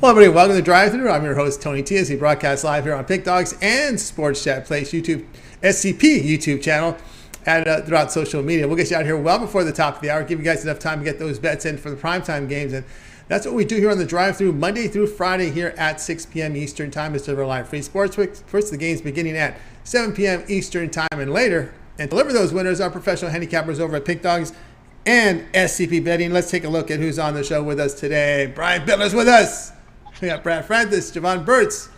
Hello, everybody. Welcome to Drive Thru. I'm your host, Tony T, as we broadcast live here on Pick Dogs and Sports Chat Place YouTube, SCP YouTube channel, and throughout social media. We'll get you out here well before the top of the hour, give you guys enough time to get those bets in for the primetime games. And that's what we do here on the Drive Thru, Monday through Friday here at 6 p.m. Eastern Time. It's deliver live free sports. First, the games beginning at 7 p.m. Eastern Time and later. And deliver those winners are professional handicappers over at Pick Dogs and SCP Betting. Let's take a look at who's on the show with us today. Brian Bitler's with us. We got Brad Francis, Jovan Burts,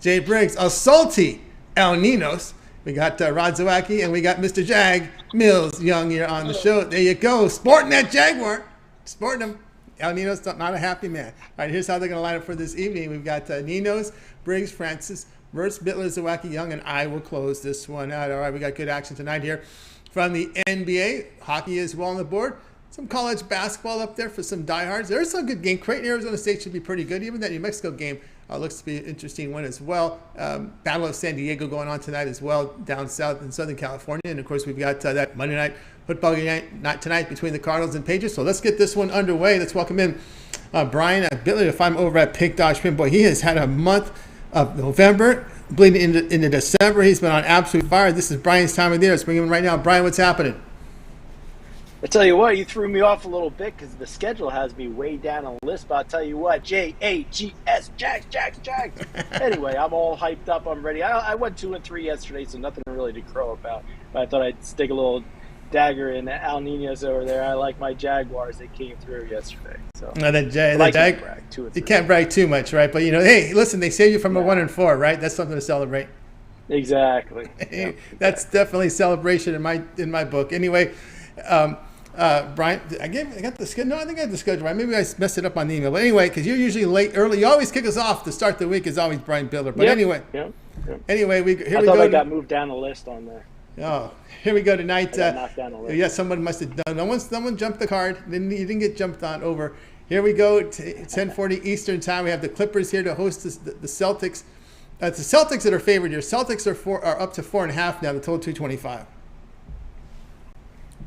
Jay Briggs, a salty Al Ninos. We got Rod Zawacky, and we got Mr. Jag Mills Young here on the show. There you go, sporting that Jaguar, sporting him. Al Ninos, not a happy man. All right, here's how they're going to line up for this evening. We've got Ninos, Briggs, Francis, Burts, Bitler, Zawacky, Young, and I will close this one out. All right, we got good action tonight here from the NBA. Hockey is well on the board. Some college basketball up there for some diehards. There's some good game. Creighton, Arizona State should be pretty good. Even that New Mexico game looks to be an interesting one as well. Battle of San Diego going on tonight as well, down south in Southern California. And, of course, we've got that Monday night football game not tonight between the Cardinals and Patriots. So let's get this one underway. Let's welcome in Brian Bitler to find over at Pick Dodge Pin. Boy, he has had a month of November bleeding into December. He's been on absolute fire. This is Brian's time of the year. Let's bring him in right now. Brian, what's happening? I tell you what, you threw me off a little bit because the schedule has me way down on the list. But I'll tell you what, Jags. Anyway, I'm all hyped up. I'm ready. I went 2-3 yesterday, so nothing really to crow about. But I thought I'd stick a little dagger in Al Ninos over there. I like my Jaguars. They came through yesterday. So you can't brag too much, right? But, hey, listen, they saved you from a 1-4, right? That's something to celebrate. Exactly. Yeah, that's definitely celebration in my book. Anyway, Brian, I got the schedule. No, I think I had the schedule right. Maybe I messed it up on the email. But anyway, because you're usually early. You always kick us off to start the week. Is always Brian Bitler. But anyway, anyway, I thought I got moved down the list on there. Oh, here we go tonight. Knocked down the list. Yeah, someone must have done. Someone jumped the card. You didn't get jumped on over. Here we go. 10:40 Eastern Time. We have the Clippers here to host the Celtics. It's the Celtics that are favored here. Celtics are up to 4.5 now. The total 225.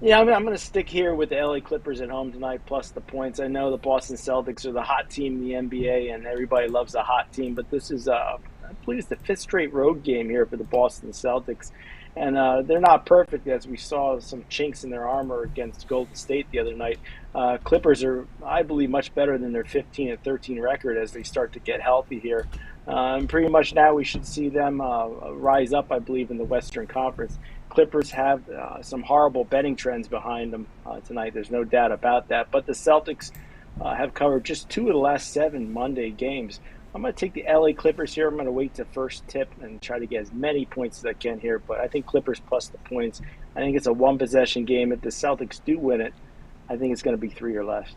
Yeah, I'm going to stick here with the LA Clippers at home tonight, plus the points. I know the Boston Celtics are the hot team in the NBA, and everybody loves a hot team. But this is, I believe, it's the fifth straight road game here for the Boston Celtics. And they're not perfect, as we saw some chinks in their armor against Golden State the other night. Clippers are, I believe, much better than their 15-13 record as they start to get healthy here. And pretty much now we should see them rise up, I believe, in the Western Conference. Clippers have some horrible betting trends behind them tonight. There's no doubt about that. But the Celtics have covered just 2 of the last 7 Monday games. I'm going to take the LA Clippers here. I'm going to wait to first tip and try to get as many points as I can here. But I think Clippers plus the points. I think it's a one-possession game. If the Celtics do win it, I think it's going to be 3 or less.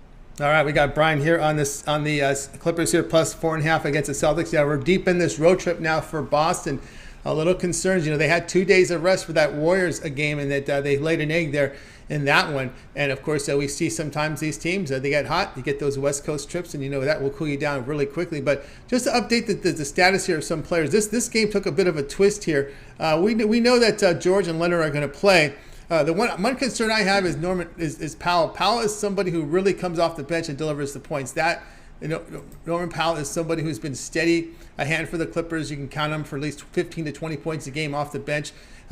All right, we got Brian here on the Clippers here plus 4.5 against the Celtics. Yeah, we're deep in this road trip now for Boston. A little concerns. They had 2 days of rest for that Warriors game, and that they laid an egg there in that one. And of course, we see sometimes these teams they get hot. You get those West Coast trips, and that will cool you down really quickly. But just to update the status here of some players, this game took a bit of a twist here. We know that George and Leonard are going to play. The one concern I have is Powell. Powell is somebody who really comes off the bench and delivers the points. Norman Powell is somebody who's been steady, a hand for the Clippers. You can count him for at least 15 to 20 points a game off the bench.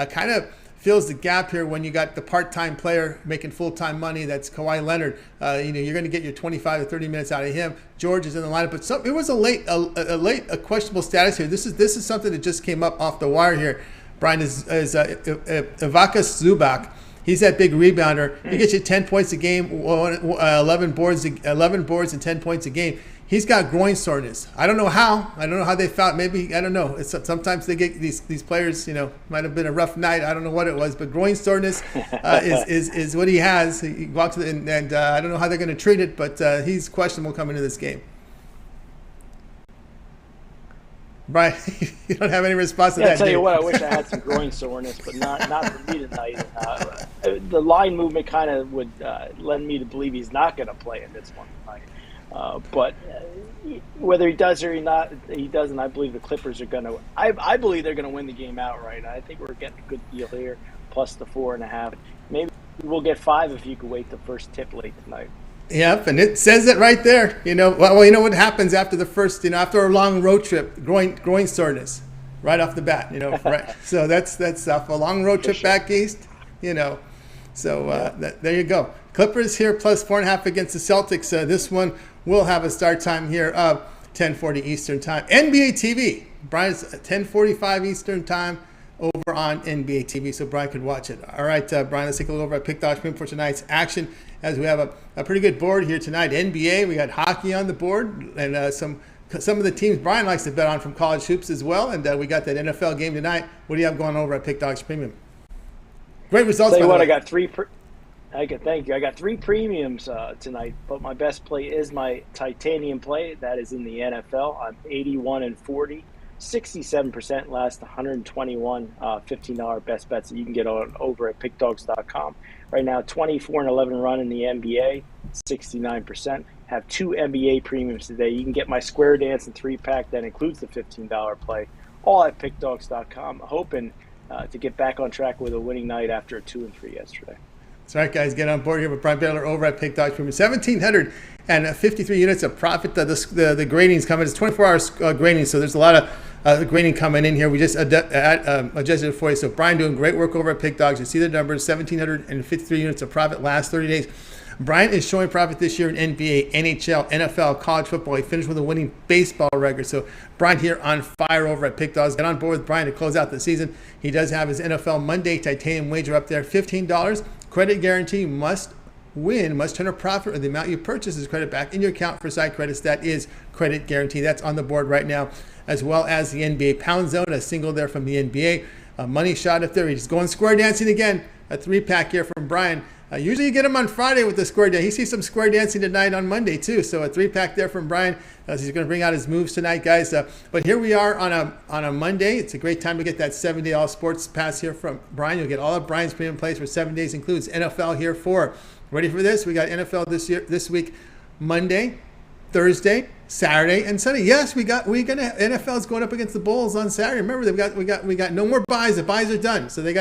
Kind of fills the gap here when you got the part-time player making full-time money. That's Kawhi Leonard. You're going to get your 25 to 30 minutes out of him. George is in the lineup, but it was a questionable status here. This is something that just came up off the wire here. Brian is Ivica Zubac. He's that big rebounder. He gets you 10 points a game, 11 boards and 10 points a game. He's got groin soreness. I don't know how. They found. Maybe I don't know. Sometimes they get these players. Might have been a rough night. I don't know what it was, but groin soreness is what he has. He walks and I don't know how they're going to treat it, but he's questionable coming into this game. Brian, you don't have any response to that. I'll tell you what, I wish I had some groin soreness, but not for me tonight. The line movement kind of would lend me to believe he's not going to play in this one tonight. But whether he does or he doesn't, I believe the Clippers are going to – I believe they're going to win the game outright. I think we're getting a good deal here, plus the 4.5. Maybe we'll get 5 if you could wait the first tip late tonight. Yep, and it says it right there. Well, you know what happens after the first, after a long road trip, groin soreness, right off the bat. Right. So that's stuff. A long road trip back east. So there you go. Clippers here plus 4.5 against the Celtics. This one will have a start time here of 10:40 Eastern time. NBA TV. Brian's 10:45 Eastern time over on NBA TV, so Brian could watch it. All right, Brian, let's take a look over at Pick Dog for tonight's action, as we have a pretty good board here tonight. NBA, we got hockey on the board, and some of the teams Brian likes to bet on from college hoops as well, and we got that NFL game tonight. What do you have going over at Pick Dogs Premium? Great results. Tell you what, I got three. Thank you. I got three premiums tonight, but my best play is my titanium play. That is in the NFL. I'm 81-40. 67% last 121 $15 best bets that you can get on over at pickdogs.com. Right now, 24-11 run in the NBA, 69%. Have two NBA premiums today. You can get my Square Dance and 3-pack that includes the $15 play, all at pickdogs.com. Hoping to get back on track with a winning night after a 2-3 yesterday. That's right, guys. Get on board here with Brian Bitler over at Pick Dogs Premium. 1,753 units of profit. The grading's coming. It's 24 hours grading, so there's a lot of grading coming in here. We just adjusted it for you. So Brian doing great work over at Pick Dogs. You see the numbers, 1,753 units of profit last 30 days. Brian is showing profit this year in NBA, NHL, NFL, college football. He finished with a winning baseball record. So Brian here on fire over at Pick Dogs. Get on board with Brian to close out the season. He does have his NFL Monday titanium wager up there, $15. Credit guarantee, must win, must turn a profit, or the amount you purchase is credit back in your account for side credits. That is credit guarantee. That's on the board right now, as well as the NBA Pound Zone, a single there from the NBA. A money shot up there. He's going square dancing again. A 3-pack here from Brian. Usually you get him on Friday with the square dance. He sees some square dancing tonight on Monday too. So a 3-pack there from Brian. He's going to bring out his moves tonight, guys. But here we are on a Monday. It's a great time to get that 7-day all sports pass here from Brian. You'll get all of Brian's premium plays for 7 days. Includes NFL here for. Ready for this? We got NFL this week, Monday, Thursday, Saturday, and Sunday. Yes, NFL's going up against the Bulls on Saturday. Remember, we got no more buys. The buys are done, so they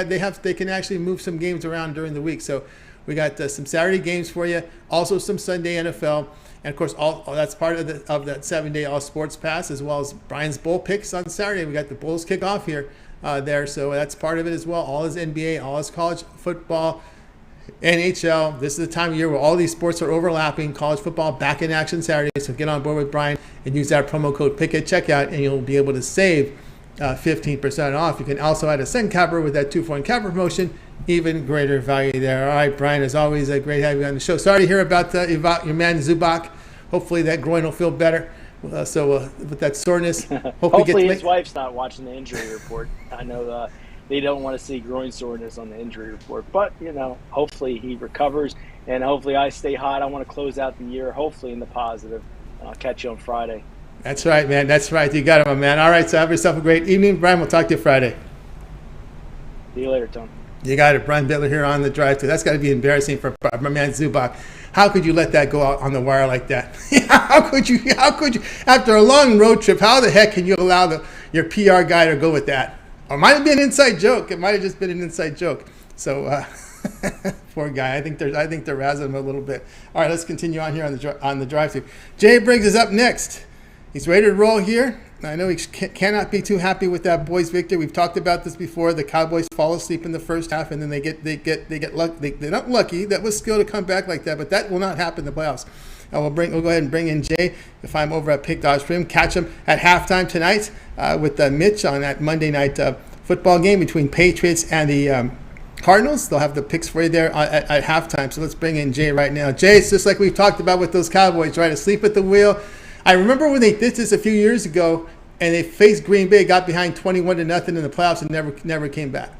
can actually move some games around during the week. So we got some Saturday games for you, also some Sunday NFL, and of course all that's part of that 7-day all sports pass, as well as Brian's bowl picks on Saturday. We got the Bulls kick off here there, so that's part of it as well. All his NBA, all his college football, NHL. This is the time of year where all these sports are overlapping. College football back in action Saturday. So get on board with Brian and use that promo code PICK at checkout, and you'll be able to save 15% off. You can also add a second capper with that 2-for-1 capper promotion. Even greater value there. All right, Brian, as always, great having you on the show. Sorry to hear about your man Zubac. Hopefully that groin will feel better. With that soreness, hopefully his wife's not watching the injury report. I know they don't want to see groin soreness on the injury report, but hopefully he recovers, and hopefully I stay hot. I want to close out the year, hopefully in the positive. I'll catch you on Friday. That's right, man. That's right. You got it, my man. All right, so have yourself a great evening, Brian. We'll talk to you Friday. See you later, Tom. You got it. Brian Bitler here on the drive thru. That's got to be embarrassing for my man Zubac. How could you let that go out on the wire like that? How could you? After a long road trip, how the heck can you allow your PR guy to go with that? Or it might have been an inside joke. It might have just been an inside joke. So poor guy. I think they're razzing him a little bit. All right, let's continue on here on the drive thru. Jay Briggs is up next. He's ready to roll here. I know he cannot be too happy with that boys' victory. We've talked about this before. The Cowboys fall asleep in the first half, and then they get lucky. They're not lucky. That was skill to come back like that, but that will not happen in the playoffs. We'll go ahead and bring in Jay if I'm over at Pick Dogs for him. Catch him at halftime tonight with Mitch on that Monday night football game between Patriots and the Cardinals. They'll have the picks for you there at halftime. So let's bring in Jay right now. Jay, it's just like we've talked about with those Cowboys, right? Asleep at the wheel. I remember when they did this a few years ago, and they faced Green Bay, got behind 21-0 in the playoffs, and never came back.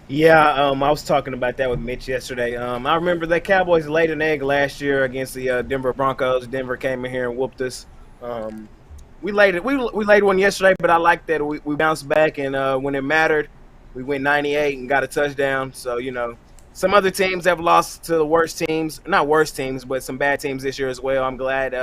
Yeah, I was talking about that with Mitch yesterday. I remember the Cowboys laid an egg last year against the Denver Broncos. Denver came in here and whooped us. We laid one yesterday, but I like that we bounced back, and when it mattered, we went 98 and got a touchdown. So some other teams have lost to the worst teams, not worst teams, but some bad teams this year as well. I'm glad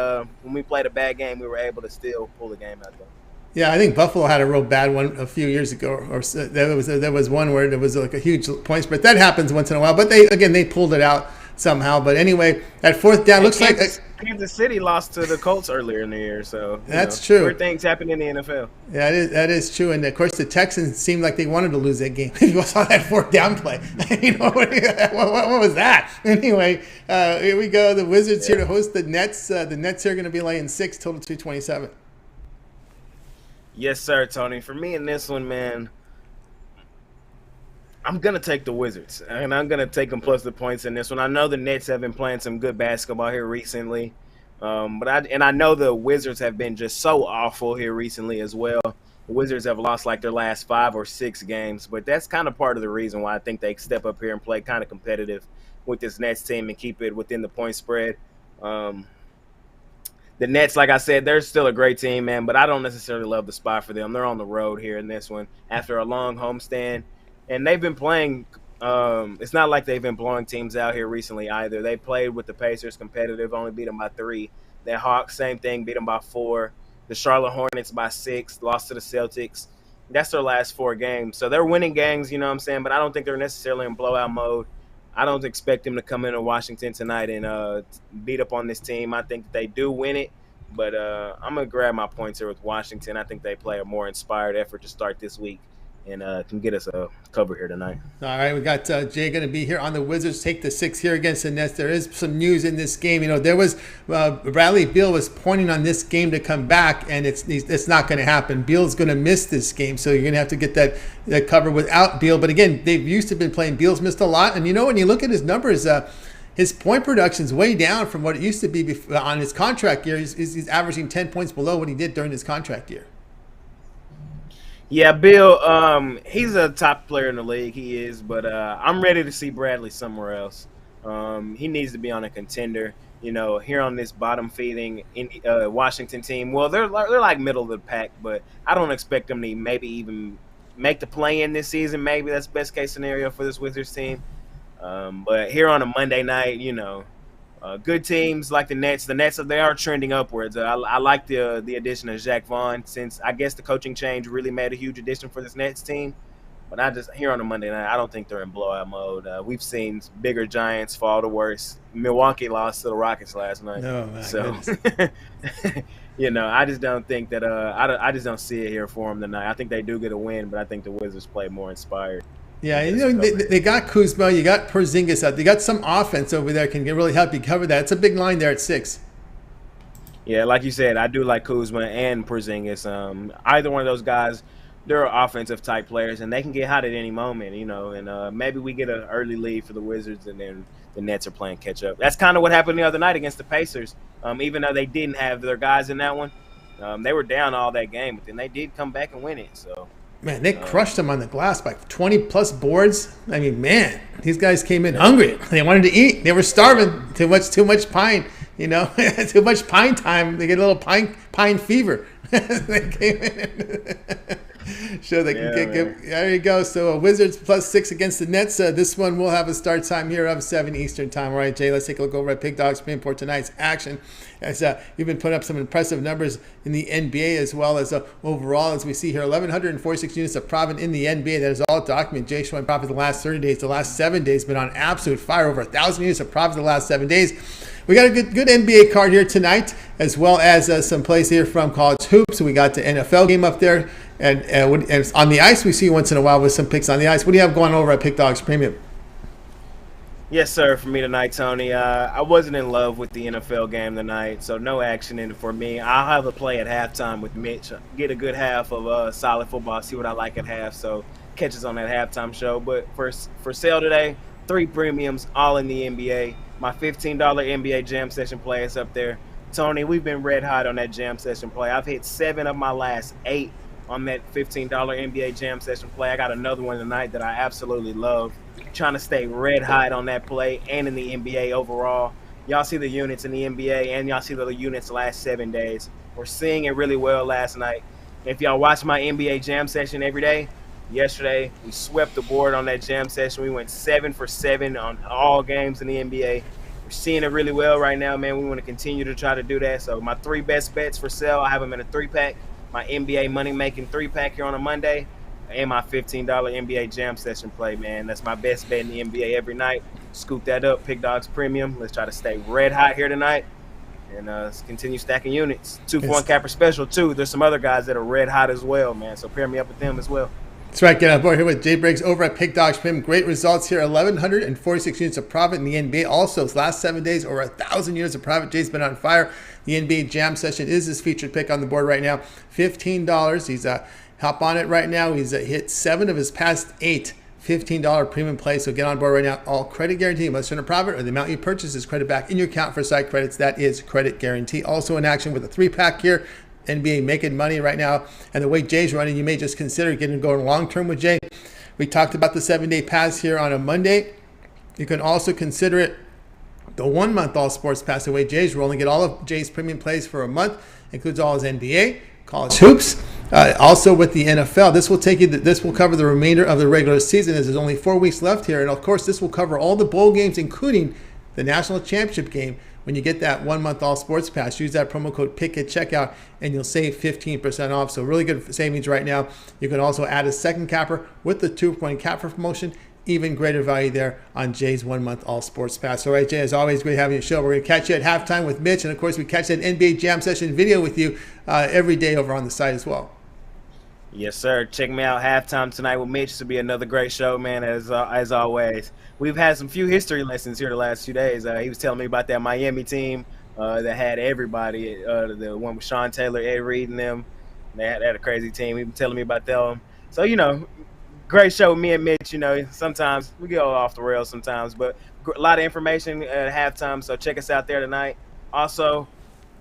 when we played a bad game, we were able to still pull the game out there. Yeah, I think Buffalo had a real bad one a few years ago, or there was one where there was like a huge points, but that happens once in a while. But they pulled it out somehow. But anyway, that fourth down looks like Kansas City lost to the Colts earlier in the year, so that's true. Weird things happen in the NFL. Yeah, that is true. And of course, the Texans seemed like they wanted to lose that game. You saw that fourth down play. What was that? Anyway, here we go. The Wizards here to host the Nets. The Nets are going to be laying 6, total 227. Yes, sir, Tony. For me in this one, man, I'm going to take the Wizards, and I'm going to take them plus the points in this one. I know the Nets have been playing some good basketball here recently, but I know the Wizards have been just so awful here recently as well. The Wizards have lost like their last 5 or 6 games, but that's kind of part of the reason why I think they step up here and play kind of competitive with this Nets team and keep it within the point spread. The Nets, like I said, they're still a great team, man, but I don't necessarily love the spot for them. They're on the road here in this one after a long homestand. And they've been playing it's not like they've been blowing teams out here recently either. They played with the Pacers competitive, only beat them by 3. The Hawks, same thing, beat them by 4. The Charlotte Hornets by 6, lost to the Celtics. That's their last 4 games. So they're winning games, you know what I'm saying, but I don't think they're necessarily in blowout mode. I don't expect them to come into Washington tonight and beat up on this team. I think they do win it, but I'm going to grab my points here with Washington. I think they play a more inspired effort to start this week and can get us a cover here tonight. All right, we got Jay going to be here on the Wizards. Take the 6 here against the Nets. There is some news in this game. There was Bradley Beal was pointing on this game to come back, and it's not going to happen. Beal's going to miss this game, so you're going to have to get that cover without Beal. But again, they've used to been playing. Beal's missed a lot, and when you look at his numbers, his point production is way down from what it used to be on his contract year. He's averaging 10 points below what he did during his contract year. Yeah, Bill, he's a top player in the league. He is, but I'm ready to see Bradley somewhere else. He needs to be on a contender. Here on this bottom-feeding Washington team. Well, they're like middle of the pack, but I don't expect them to maybe even make the play-in this season. Maybe that's best case scenario for this Wizards team. But here on a Monday night, good teams like the Nets, they are trending upwards. I like the addition of Jacques Vaughn, since I guess the coaching change really made a huge addition for this Nets team. But here on a Monday night, I don't think they're in blowout mode. We've seen bigger giants fall to worse. Milwaukee lost to the Rockets last night. Oh, my goodness. I just don't think that I just don't see it here for them tonight. I think they do get a win, but I think the Wizards play more inspired. Yeah, they got Kuzma, you got Porzingis out. They got some offense over there can really help you cover that. It's a big line there at 6. Yeah, like you said, I do like Kuzma and Porzingis. Either one of those guys, they're offensive type players, and they can get hot at any moment, and maybe we get an early lead for the Wizards, and then the Nets are playing catch up. That's kind of what happened the other night against the Pacers. Even though they didn't have their guys in that one, they were down all that game, but then they did come back and win it. So. Man, they crushed them on the glass by 20-plus boards. I mean, man, these guys came in hungry. They wanted to eat. They were starving. Too much pine, too much pine time. They get a little pine fever. They came in. Sure, they can get. There you go. So Wizards plus 6 against the Nets. This one will have a start time here of 7 Eastern time. All right, Jay, let's take a look over at Pig Dogs Premium for tonight's action. As you've been putting up some impressive numbers in the NBA as well as overall, as we see here, 1,146 units of profit in the NBA. That is all documented. Jay showing profit the last 30 days. The last 7 days been on absolute fire. Over 1,000 units of profit the last 7 days. We got a good NBA card here tonight, as well as some plays here from college hoops. We got the NFL game up there. And on the ice, we see you once in a while with some picks on the ice. What do you have going over at Pick Dogs Premium? Yes, sir, for me tonight, Tony. I wasn't in love with the NFL game tonight, so no action in it for me. I'll have a play at halftime with Mitch, get a good half of solid football, see what I like at half, so catches on that halftime show. But for sale today, 3 premiums, all in the NBA. My $15 NBA Jam Session play is up there. Tony, we've been red hot on that Jam Session play. I've hit 7 of my last 8 on that $15 NBA Jam Session play. I got another one tonight that I absolutely love. Trying to stay red hot on that play and in the NBA overall. Y'all see the units in the NBA and y'all see the units last 7 days. We're seeing it really well last night. If y'all watch my NBA Jam Session every day, yesterday we swept the board on that Jam Session. We went 7 for 7 on all games in the NBA. We're seeing it really well right now, man. We want to continue to try to do that. So my 3 best bets for sale, I have them in a 3-pack. My NBA money-making 3-pack here on a Monday, and my $15 NBA Jam Session play, man. That's my best bet in the NBA every night. Scoop that up, Pick Dogs Premium. Let's try to stay red hot here tonight. And let's continue stacking units. 2-for-1 capper special, too. There's some other guys that are red hot as well, man. So pair me up with them as well. That's right. Get on board here with Jay Briggs over at Pick Dogs Premium. Great results here. 1,146 units of profit in the NBA. Also, his last 7 days, over 1,000 units of profit. Jay's been on fire. The NBA Jam Session is his featured pick on the board right now. $15. He's hop on it right now. He's hit 7 of his past 8 $15 premium plays. So get on board right now. All credit guarantee. You must earn a profit or the amount you purchase is credit back in your account for site credits. That is credit guarantee. Also in action with a 3-pack here. NBA making money right now. And the way Jay's running, you may just consider going long-term with Jay. We talked about the 7-day pass here on a Monday. You can also consider it the 1-month all sports pass. The way Jay's rolling, get all of Jay's premium plays for a month. Includes all his NBA, college hoops. Also with the NFL, this will cover the remainder of the regular season as there's only 4 weeks left here. And of course, this will cover all the bowl games, including the national championship game. When you get that 1-month all sports pass, use that promo code PICK at checkout and you'll save 15% off. So really good savings right now. You can also add a second capper with the 2-point capper promotion. Even greater value there on Jay's 1-month all sports pass. All right, Jay, as always, great having you on the show. We're going to catch you at halftime with Mitch. And of course, we catch that NBA Jam Session video with you every day over on the site as well. Yes, sir. Check me out halftime tonight with Mitch. This will be another great show, man, as always. We've had some few history lessons here the last few days. He was telling me about that Miami team that had everybody, the one with Sean Taylor, Ed Reed, and them. They had a crazy team. He was telling me about them. So, great show with me and Mitch. Sometimes we go off the rails sometimes, but a lot of information at halftime, so check us out there tonight. Also,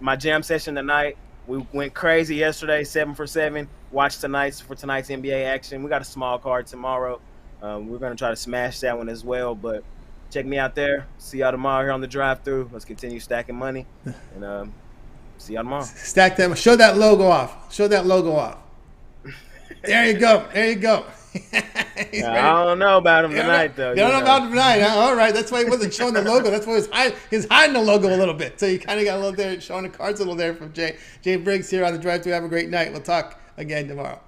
my jam session tonight. We went crazy yesterday, 7 for 7. Watch tonight's NBA action. We got a small card tomorrow. We're going to try to smash that one as well, but check me out there. See y'all tomorrow here on the drive-thru. Let's continue stacking money, and see y'all tomorrow. Stack them. Show that logo off. There you go. I don't know about him tonight, though. You don't know about him tonight, huh? All right. That's why he wasn't showing the logo. That's why he's hiding the logo a little bit. So you kind of got a little there, showing the cards a little there from Jay. Jay Briggs here on the drive-thru. Have a great night. We'll talk again tomorrow.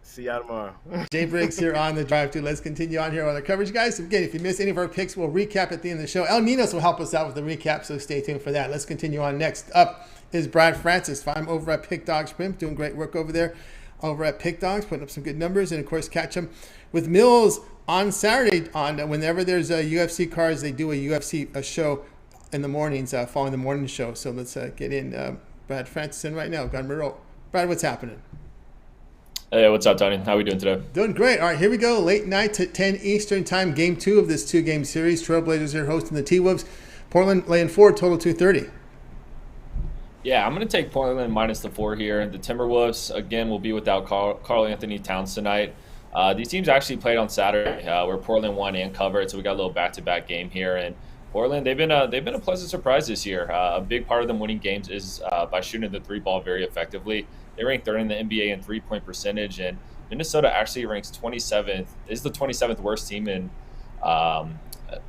See y'all tomorrow. Jay Briggs here on the drive-thru. Let's continue on here on the coverage, guys. Again, if you missed any of our picks, we'll recap at the end of the show. Al Ninos will help us out with the recap, so stay tuned for that. Let's continue on. Next up is Brad Francis. I'm over at Pick Dogs Pimp, doing great work over there. Over at Pick Dogs, putting up some good numbers, and of course catch them with Mills on Saturday. Whenever there's a UFC cards, they do a UFC show in the mornings, following the morning show. So let's get in Brad Francis in right now. Brad, what's happening? Hey, what's up, Tony? How we doing today? Doing great. All right, here we go. Late night to 10 Eastern time, game 2 of this 2-game series. Trailblazers here hosting the T-Wolves. Portland laying 4, total 230. Yeah, I'm going to take Portland minus the 4 here. The Timberwolves, again, will be without Karl Anthony Towns tonight. These teams actually played on Saturday where Portland won and covered, so we got a little back-to-back game here. And Portland, they've been a pleasant surprise this year. A big part of them winning games is by shooting the 3-ball very effectively. They rank 3rd in the NBA in 3-point percentage, and Minnesota actually ranks 27th. Is the 27th worst team in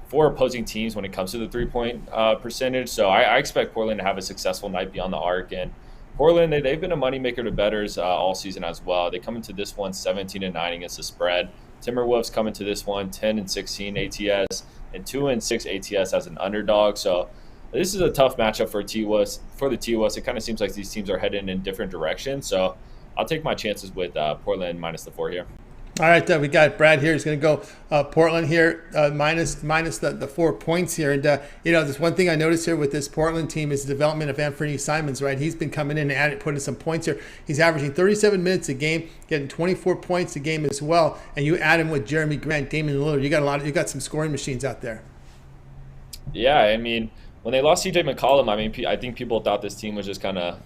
for opposing teams when it comes to the 3-point percentage. So I expect Portland to have a successful night beyond the arc. And Portland, they've been a moneymaker to bettors all season as well. They come into this one 17-9 against the spread. Timberwolves come into this one 10-16 ATS and 2-6 ATS as an underdog. So this is a tough matchup for the T-Wolves. It kind of seems like these teams are heading in different directions. So I'll take my chances with Portland minus the 4 here. All right, we got Brad here. He's going to go Portland here, minus the 4 points here. And, there's one thing I noticed here with this Portland team is the development of Anthony Simons, right? He's been coming in and putting some points here. He's averaging 37 minutes a game, getting 24 points a game as well. And you add him with Jeremy Grant, Damian Lillard. You got some scoring machines out there. Yeah, I mean, when they lost CJ McCollum, I think people thought this team was just kind of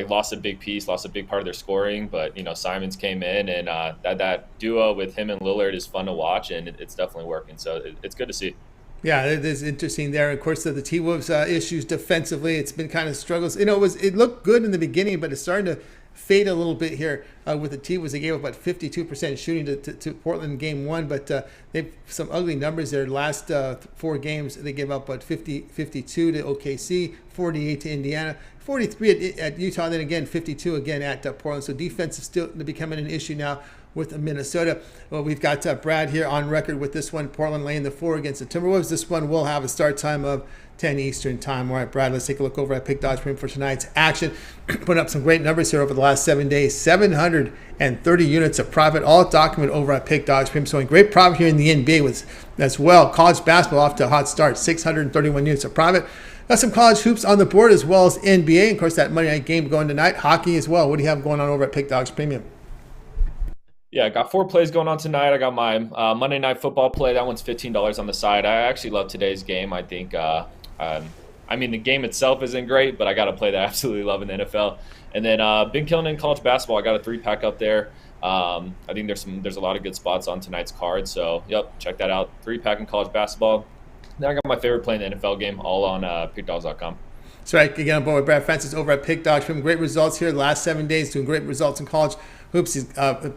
lost a big piece, lost a big part of their scoring, but Simons came in, and that duo with him and Lillard is fun to watch, and it's definitely working. So it's good to see. Yeah, it is interesting there. Of course, the T-Wolves issues defensively, it's been kind of struggles. It looked good in the beginning, but it's starting to fade a little bit here with the T-Wolves. They gave up about 52% shooting to Portland in game 1, but they've some ugly numbers there. Last 4 games, they gave up about 52 to OKC, 48 to Indiana, 43 at Utah, and then again 52 again at Portland. So defense is still becoming an issue now with Minnesota. Well, we've got Brad here on record with this one. Portland laying the 4 against the Timberwolves. This one will have a start time of 10 Eastern time. All right, Brad, let's take a look over at Pick Dodge Premium for tonight's action. Putting up some great numbers here over the last 7 days. 730 units of profit, all documented over at Pick Dodge Premium. So a great profit here in the NBA with as well. College basketball off to a hot start. 631 units of profit. Got some college hoops on the board as well as NBA. And of course, that Monday night game going tonight. Hockey as well. What do you have going on over at Pick Dodge Premium? Yeah, I got 4 plays going on tonight. I got my Monday Night Football play. That one's $15 on the side. I actually love today's game. I think, the game itself isn't great, but I got a play that I absolutely love in the NFL. And then been killing in college basketball. I got a 3-pack up there. I think there's a lot of good spots on tonight's card. So, yep, check that out. 3-pack in college basketball. Then I got my favorite play in the NFL game, all on pickdogs.com. That's right. Again, I'm board with Brad Francis over at Pick Dodge. From great results here the last 7 days, doing great results in college hoops.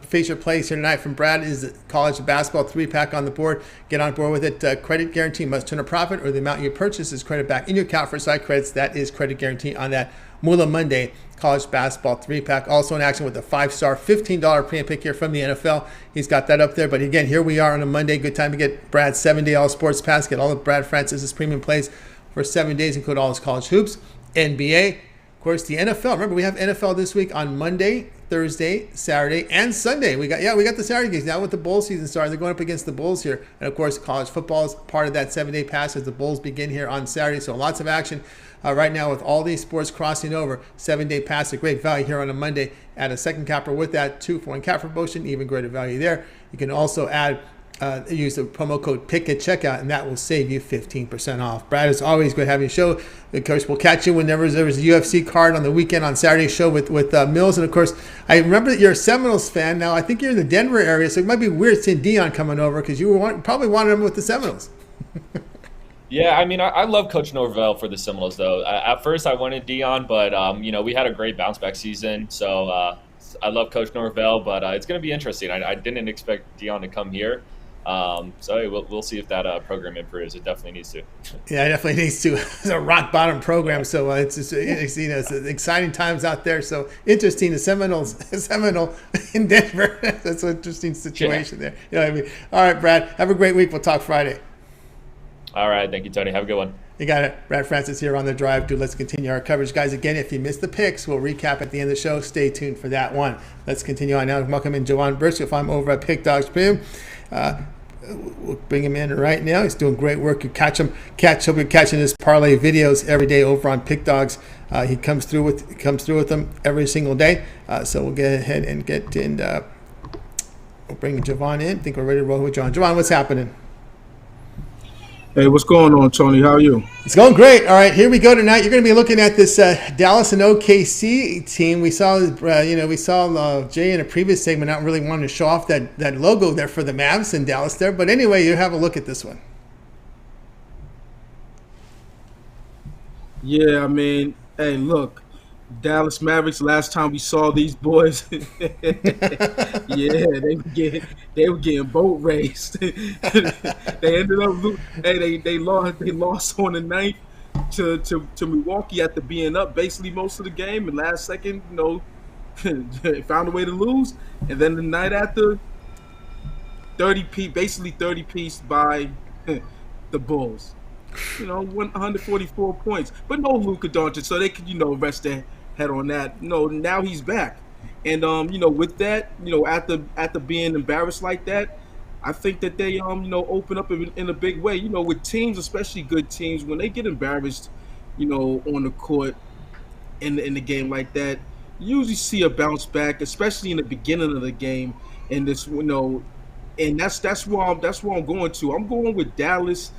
Feature plays here tonight from Brad is college basketball 3-pack on the board. Get on board with it. Credit guarantee must turn a profit, or the amount you purchase is credit back in your account for side credits. That is credit guarantee on that Moolah Monday college basketball 3-pack. Also in action with a 5-star $15 premium pick here from the NFL. He's got that up there. But again, here we are on a Monday. Good time to get Brad's 7-day all sports pass. Get all of Brad Francis's premium plays for 7 days, include all his college hoops, NBA, of course, the NFL. Remember, we have NFL this week on Monday, Thursday, Saturday, and Sunday. We got the Saturday games now with the bowl season starting. They're going up against the Bulls here, and of course, college football is part of that 7-day pass as the Bulls begin here on Saturday. So lots of action right now with all these sports crossing over. 7-day pass, a great value here on a Monday. Add a second capper with that 2-for-1 capper promotion, even greater value there. You can also add. Use the promo code PICK at checkout, and that will save you 15% off. Brad, it's always good having you show. Of course, we'll catch you whenever there's a UFC card on the weekend on Saturday show with Mills. And of course, I remember that you're a Seminoles fan. Now, I think you're in the Denver area, so it might be weird seeing Dion coming over because you probably wanted him with the Seminoles. Yeah, I love Coach Norvell for the Seminoles, though. At first, I wanted Dion, but, we had a great bounce-back season. So I love Coach Norvell, but it's going to be interesting. I didn't expect Dion to come here. So we'll see if that program improves. It definitely needs to. Yeah, it definitely needs to. It's a rock bottom program, so it's exciting times out there. So interesting, the Seminole in Denver. That's an interesting situation there. You know what I mean? All right, Brad. Have a great week. We'll talk Friday. All right, thank you, Tony. Have a good one. You got it. Brad Francis here on The Drive. Let's continue our coverage. Guys, again, if you missed the picks, we'll recap at the end of the show. Stay tuned for that one. Let's continue on now. Welcome in Jovan Burts. You'll find him over at Pick Dogs Premium. We'll bring him in right now. He's doing great work. You hope you're catching his parlay videos every day over on Pick Dogs. He comes through with them every single day. So we'll get ahead and we'll bring Jovan in. I think we're ready to roll with Jovan. Jovan, what's happening? Hey, what's going on, Tony? How are you? It's going great. All right, here we go tonight. You're going to be looking at this Dallas and OKC team. We saw, Jay in a previous segment not really wanting to show off that logo there for the Mavs in Dallas there. But anyway, you have a look at this one. Yeah, hey, look, Dallas Mavericks. Last time we saw these boys, yeah, they were getting boat raced. They ended up, they lost on the ninth to Milwaukee after being up basically most of the game, and last second, found a way to lose, and then the night after, 30 piece by the Bulls. 144 points, but no Luka Doncic, so they could rest their head on that. Now he's back, and with that, after being embarrassed like that, I think that they open up in a big way. With teams, especially good teams, when they get embarrassed, on the court in the game like that, you usually see a bounce back, especially in the beginning of the game. And this, and that's where I'm going to. I'm going with Dallas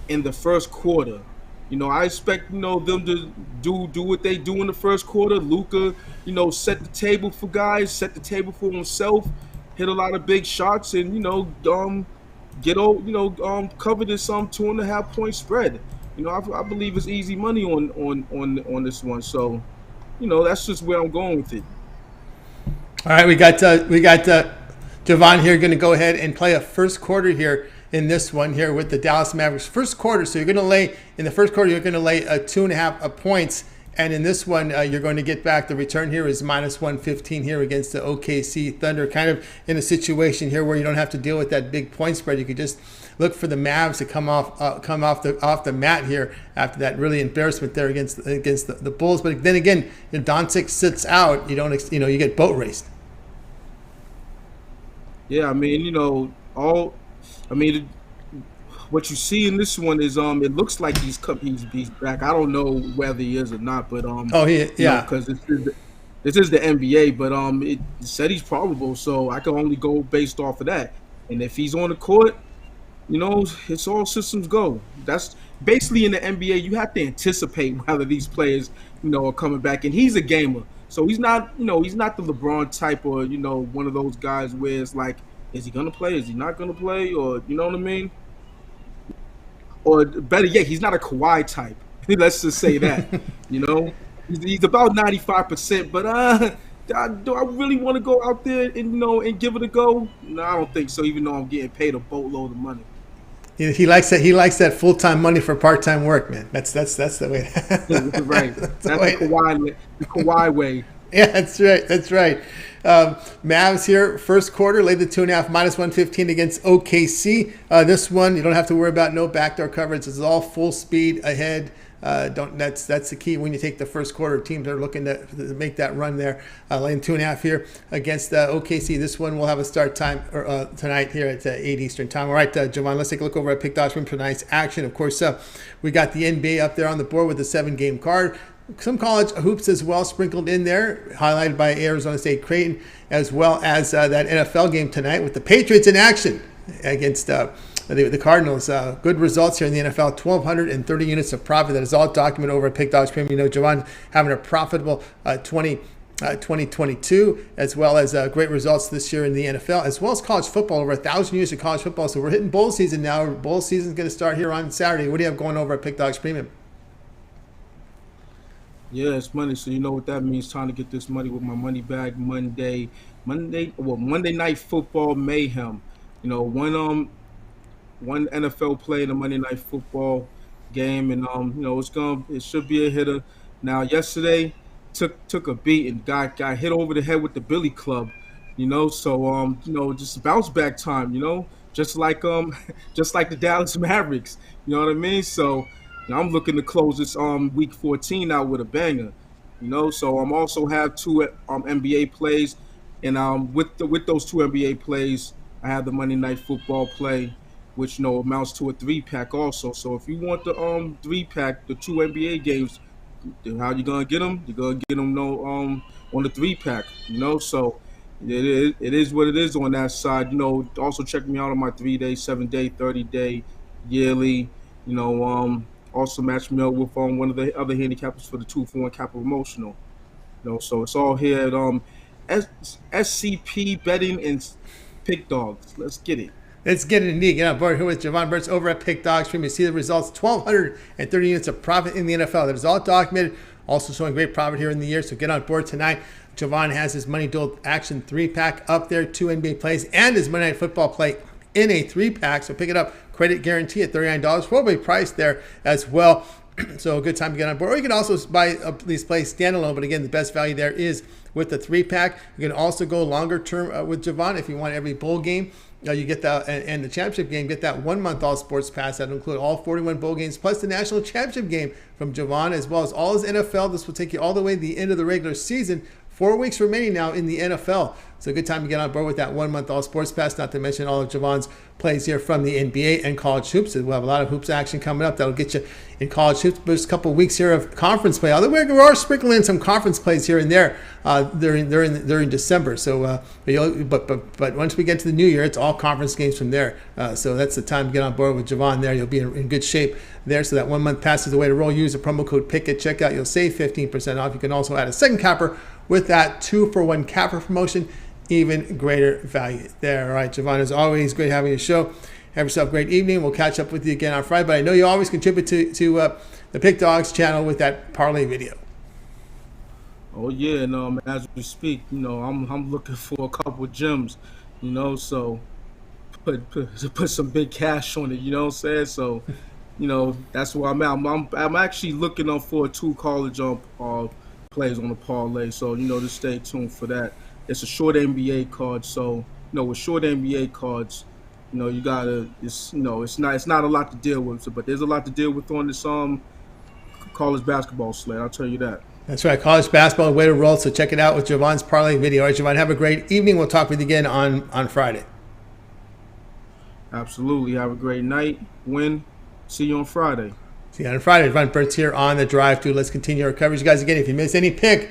in the first quarter. I expect them to do what they do in the first quarter. Luka, set the table for guys, set the table for himself, hit a lot of big shots, and cover this 2.5 point spread. I believe it's easy money on this one. So, that's just where I'm going with it. All right, we got Jovan here going to go ahead and play a first quarter here in this one here with the Dallas Mavericks. First quarter, so you're going to lay, in the first quarter, you're going to lay 2.5 points And in this one, you're going to get back. The return here is -115 here against the OKC Thunder. Kind of in a situation here where you don't have to deal with that big point spread. You could just look for the Mavs to come off the mat here after that really embarrassment there against the Bulls. But then again, Doncic sits out. You get boat raced. Yeah, I mean, what you see in this one is it looks like he's back. I don't know whether he is or not, but because this is the NBA, but it said he's probable, so I can only go based off of that. And if he's on the court, it's all systems go. That's basically in the NBA. You have to anticipate whether these players, are coming back, and he's a gamer, so he's not the LeBron type or one of those guys where it's like, is he gonna play? Is he not gonna play? Or you know what I mean? Or better yet, he's not a Kawhi type. Let's just say that. He's about 95%. But do I really want to go out there and give it a go? No, I don't think so. Even though I'm getting paid a boatload of money. He likes that. He likes that full-time money for part-time work, man. That's the way. Right. That's the Kawhi way. Yeah, that's right. That's right. Mavs here, first quarter, laid the 2.5, -115 against OKC. This one, you don't have to worry about no backdoor coverage. It's all full speed ahead. That's the key when you take the first quarter. Teams are looking to make that run there. Laying 2.5 here against OKC. This one will have a start time tonight here at 8 Eastern time. All right, Jovan, let's take a look over at Pick Dogs from tonight's action. Of course, we got the NBA up there on the board with the 7-game card. Some college hoops as well sprinkled in there, highlighted by Arizona State Creighton, as well as that NFL game tonight with the Patriots in action against the Cardinals. Good results here in the NFL, 1,230 units of profit. That is all documented over at Pick Dogs Premium. Jovan having a profitable 2022, as well as great results this year in the NFL, as well as college football, over 1,000 units of college football. So we're hitting bowl season now. Bowl season is going to start here on Saturday. What do you have going over at Pick Dogs Premium? Yeah, it's money. So you know what that means. Trying to get this money with my money bag Monday Night Football mayhem. One NFL play in the Monday Night Football game, and it should be a hitter. Now yesterday took a beat and got hit over the head with the Billy Club. So just bounce back time. Just like the Dallas Mavericks. You know what I mean? So. I'm looking to close this week 14 out with a banger, So I'm also have 2 NBA plays, and with those 2 NBA plays, I have the Monday Night Football play, which amounts to a 3-pack also. So if you want the 3-pack, the 2 NBA games, how you gonna get them? You're gonna get them on the 3-pack, So it is what it is on that side. Also check me out on my 3-day, 7-day, 30-day, yearly. Also match me up with one of the other handicappers for the 2-for-1 Capital Promotional. So it's all here at SCP Betting and Pick Dogs. Let's get it. Let's get it indeed. Get on board here with Jovan Burts over at Pick Dogs Premium. See the results, 1,230 units of profit in the NFL. That is all documented. Also showing great profit here in the year. So get on board tonight. Jovan has his Money Duel Action 3-pack up there, 2 NBA plays, and his Monday Night Football play in a 3-pack. So pick it up. Credit guarantee at $39. Probably priced there as well. So a good time to get on board. Or you can also buy these plays standalone. But again, the best value there is with the 3-pack. You can also go longer term with Jovan if you want every bowl game. You get that, and the championship game, get that 1-month all sports pass. That'll include all 41 bowl games plus the national championship game from Jovan, as well as all his NFL. This will take you all the way to the end of the regular season. 4 weeks remaining now in the NFL. So a good time to get on board with that 1-month all sports pass, not to mention all of Jovan's plays here from the NBA and college hoops. We'll have a lot of hoops action coming up. That'll get you in college hoops. But there's a couple of weeks here of conference play. Although we are sprinkling in some conference plays here and there during December. So, but once we get to the new year, it's all conference games from there. So that's the time to get on board with Jovan there. You'll be in good shape there. So that 1-month pass is the way to roll. Use the promo code PICK at checkout. You'll save 15% off. You can also add a second capper with that 2-for-1 capper promotion. Even greater value there. All right, Jovan, as always, great having you show. Have yourself a great evening. We'll catch up with you again on Friday. But I know you always contribute to the Pick Dogs channel with that parlay video. Oh yeah, and as we speak, I'm looking for a couple of gems, so put some big cash on it. You know what I'm saying? So that's where I'm at. I'm actually looking for 2 college plays on the parlay. So just stay tuned for that. It's a short NBA card. So with short NBA cards, you gotta it's not a lot to deal with. But there's a lot to deal with on this college basketball slate. I'll tell you that. That's right. College basketball, way to roll. So check it out with Jovan's parlay video. All right, Jovan, have a great evening. We'll talk with you again on Friday. Absolutely. Have a great night. See you on Friday. See you on Friday. Jovan Burts here on the Drive Thru. Let's continue our coverage. Guys, again, if you miss any pick,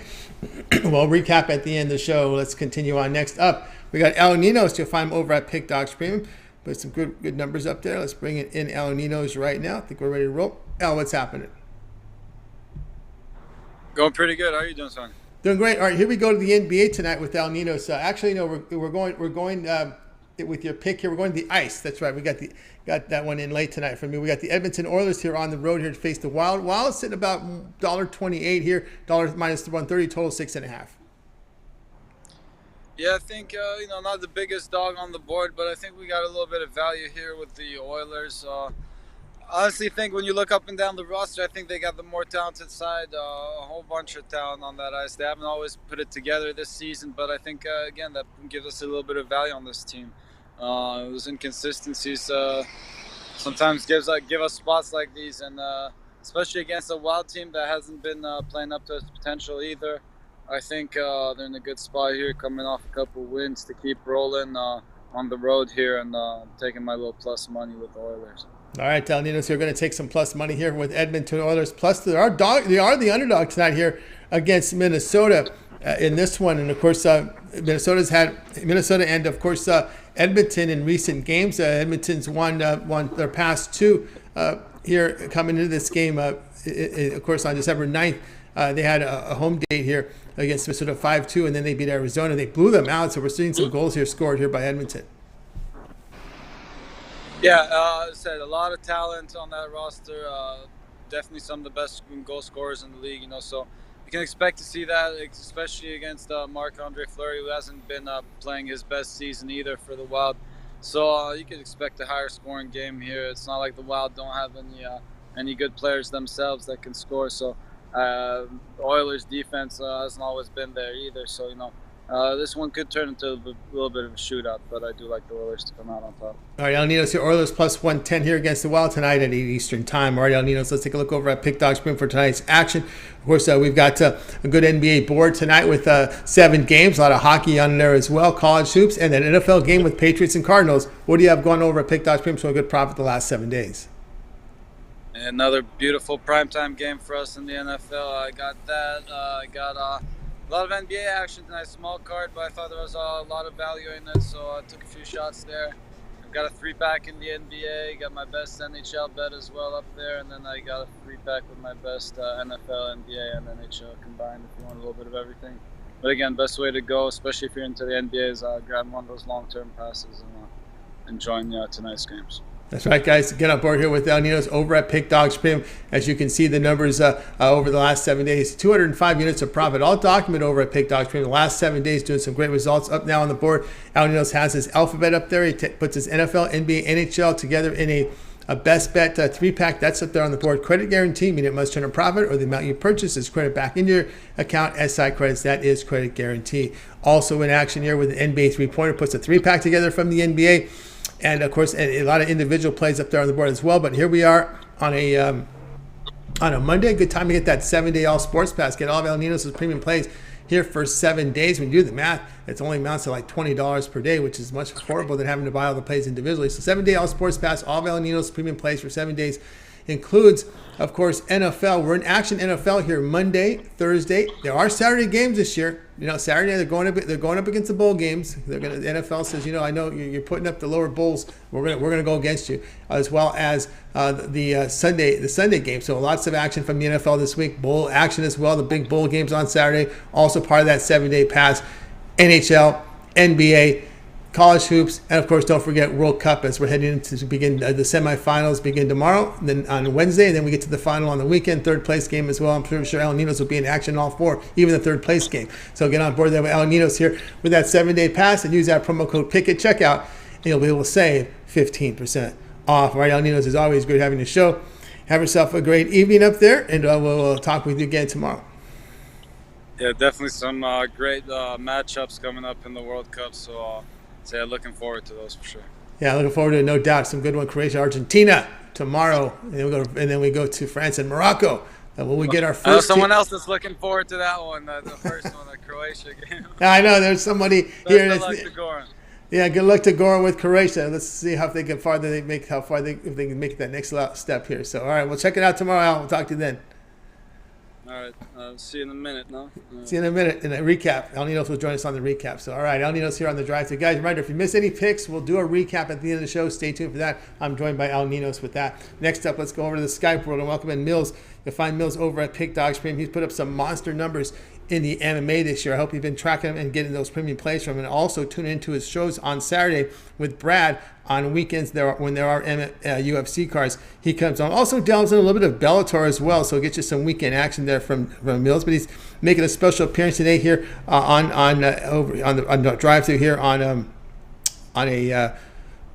we'll recap at the end of the show. Let's continue on. Next up, we got Al Ninos. You'll find him over at Pick Dogs Premium. Put some good numbers up there. Let's bring it in Al Ninos right now. I think we're ready to roll. Al, what's happening? Going pretty good. How are you doing, son? Doing great. All right, here we go to the NBA tonight with Al Ninos. Actually, no, we're going with your pick here. We're going to the ice. That's right. We got that one in late tonight for me. We got the Edmonton Oilers here on the road here to face the Wild. Wild sitting about $1.28 here. Minus $1.30, total 6.5. Yeah, I think not the biggest dog on the board, but I think we got a little bit of value here with the Oilers. Honestly, think when you look up and down the roster, I think they got the more talented side, a whole bunch of talent on that ice. They haven't always put it together this season, but I think, again, that gives us a little bit of value on this team. Those inconsistencies sometimes give us spots like these, and especially against a Wild team that hasn't been playing up to its potential either. I think they're in a good spot here, coming off a couple wins to keep rolling on the road here, and taking my little plus money with the Oilers. All right, Al Ninos, you're going to take some plus money here with Edmonton Oilers. Plus, they are the underdog tonight here against Minnesota in this one. And, of course, Minnesota and, of course, Edmonton in recent games. Edmonton's won their past two here coming into this game. Of course, on December 9th, they had a home date here against Minnesota 5-2, and then they beat Arizona. They blew them out, so we're seeing some goals here scored here by Edmonton. Yeah, as I said, a lot of talent on that roster. Definitely some of the best goal scorers in the league, so you can expect to see that, especially against Marc-Andre Fleury, who hasn't been playing his best season either for the Wild. So you could expect a higher scoring game here. It's not like the Wild don't have any good players themselves that can score. So Oilers' defense hasn't always been there either. So, this one could turn into a little bit of a shootout, but I do like the Oilers to come out on top. All right, Al Ninos here. Oilers plus 110 here against the Wild tonight at 8 Eastern time. All right, Al Ninos, let's take a look over at Pick Dogs Premium for tonight's action. Of course, we've got a good NBA board tonight with 7 games, a lot of hockey on there as well, college hoops, and an NFL game with Patriots and Cardinals. What do you have going over at Pick Dogs Premium? So a good profit the last 7 days. Another beautiful primetime game for us in the NFL. I got that. I got a lot of NBA action tonight, small card, but I thought there was a lot of value in it, so I took a few shots there. I've got a 3-pack in the NBA, got my best NHL bet as well up there, and then I got a 3-pack with my best NFL, NBA, and NHL combined if you want a little bit of everything. But again, best way to go, especially if you're into the NBA, is grab one of those long-term passes and join tonight's games. That's right, guys. Get on board here with Al Ninos over at Pick Dogs Premium. As you can see, the numbers over the last 7 days, 205 units of profit, all documented over at Pick Dogs Premium. The last 7 days doing some great results. Up now on the board, Al Ninos has his alphabet up there. He puts his NFL, NBA, NHL together in a best bet 3-pack. That's up there on the board. Credit guarantee, meaning it must turn a profit or the amount you purchase is credit back into your account. SI credits, that is credit guarantee. Also in action here with an NBA 3-pointer, puts a 3-pack together from the NBA. And, of course, a lot of individual plays up there on the board as well. But here we are on a Monday. Good time to get that 7-day all sports pass. Get all of Al Ninos' premium plays here for 7 days. When you do the math, it only amounts to like $20 per day, which is much affordable than having to buy all the plays individually. So 7-day all sports pass, all of Al Ninos' premium plays for 7 days. Includes, of course, NFL. We're in action NFL here Monday, Thursday. There are Saturday games this year. Saturday they're going up against the bowl games. The NFL says, I know you're putting up the lower bowls. We're gonna go against you, as well as the Sunday game. So lots of action from the NFL this week. Bowl action as well. The big bowl games on Saturday. Also part of that 7-day pass. NHL, NBA. College hoops, and of course, don't forget World Cup as we're heading into the semifinals begin tomorrow, and then on Wednesday, and then we get to the final on the weekend, third place game as well. I'm pretty sure Al Ninos will be in action in all 4, even the third place game. So get on board there with Al Ninos here with that 7-day pass and use that promo code PICK at checkout, and you'll be able to save 15% off. All right, Al Ninos, is always great having the show. Have yourself a great evening up there, and we'll talk with you again tomorrow. Yeah, definitely some great matchups coming up in the World Cup. So, looking forward to those for sure. Yeah, looking forward to it, no doubt. Some good one, Croatia, Argentina tomorrow, and then we go to France and Morocco. And when we get our first, I know someone else that's looking forward to that one, the first one, the Croatia game. I know there's somebody here. Good luck to Goran. Yeah, good luck to Goran with Croatia. Let's see how they can if they can make that next step here. So, all right, we'll check it out tomorrow. Al. We'll talk to you then. All right, see you in a minute, no? See you in a minute in a recap. Al Ninos will join us on the recap. So, all right, Al Ninos here on the drive. So, guys, reminder, if you miss any picks, we'll do a recap at the end of the show. Stay tuned for that. I'm joined by Al Ninos with that. Next up, let's go over to the Skype world and welcome in Mills. You'll find Mills over at Pick Dogs Premium. He's put up some monster numbers in the MMA this year. I hope you've been tracking him and getting those premium plays from him. And also tune into his shows on Saturday with Brad on weekends when there are UFC cards. He comes on. Also delves in a little bit of Bellator as well, so get you some weekend action there from Mills. But he's making a special appearance today here on the drive-thru here on a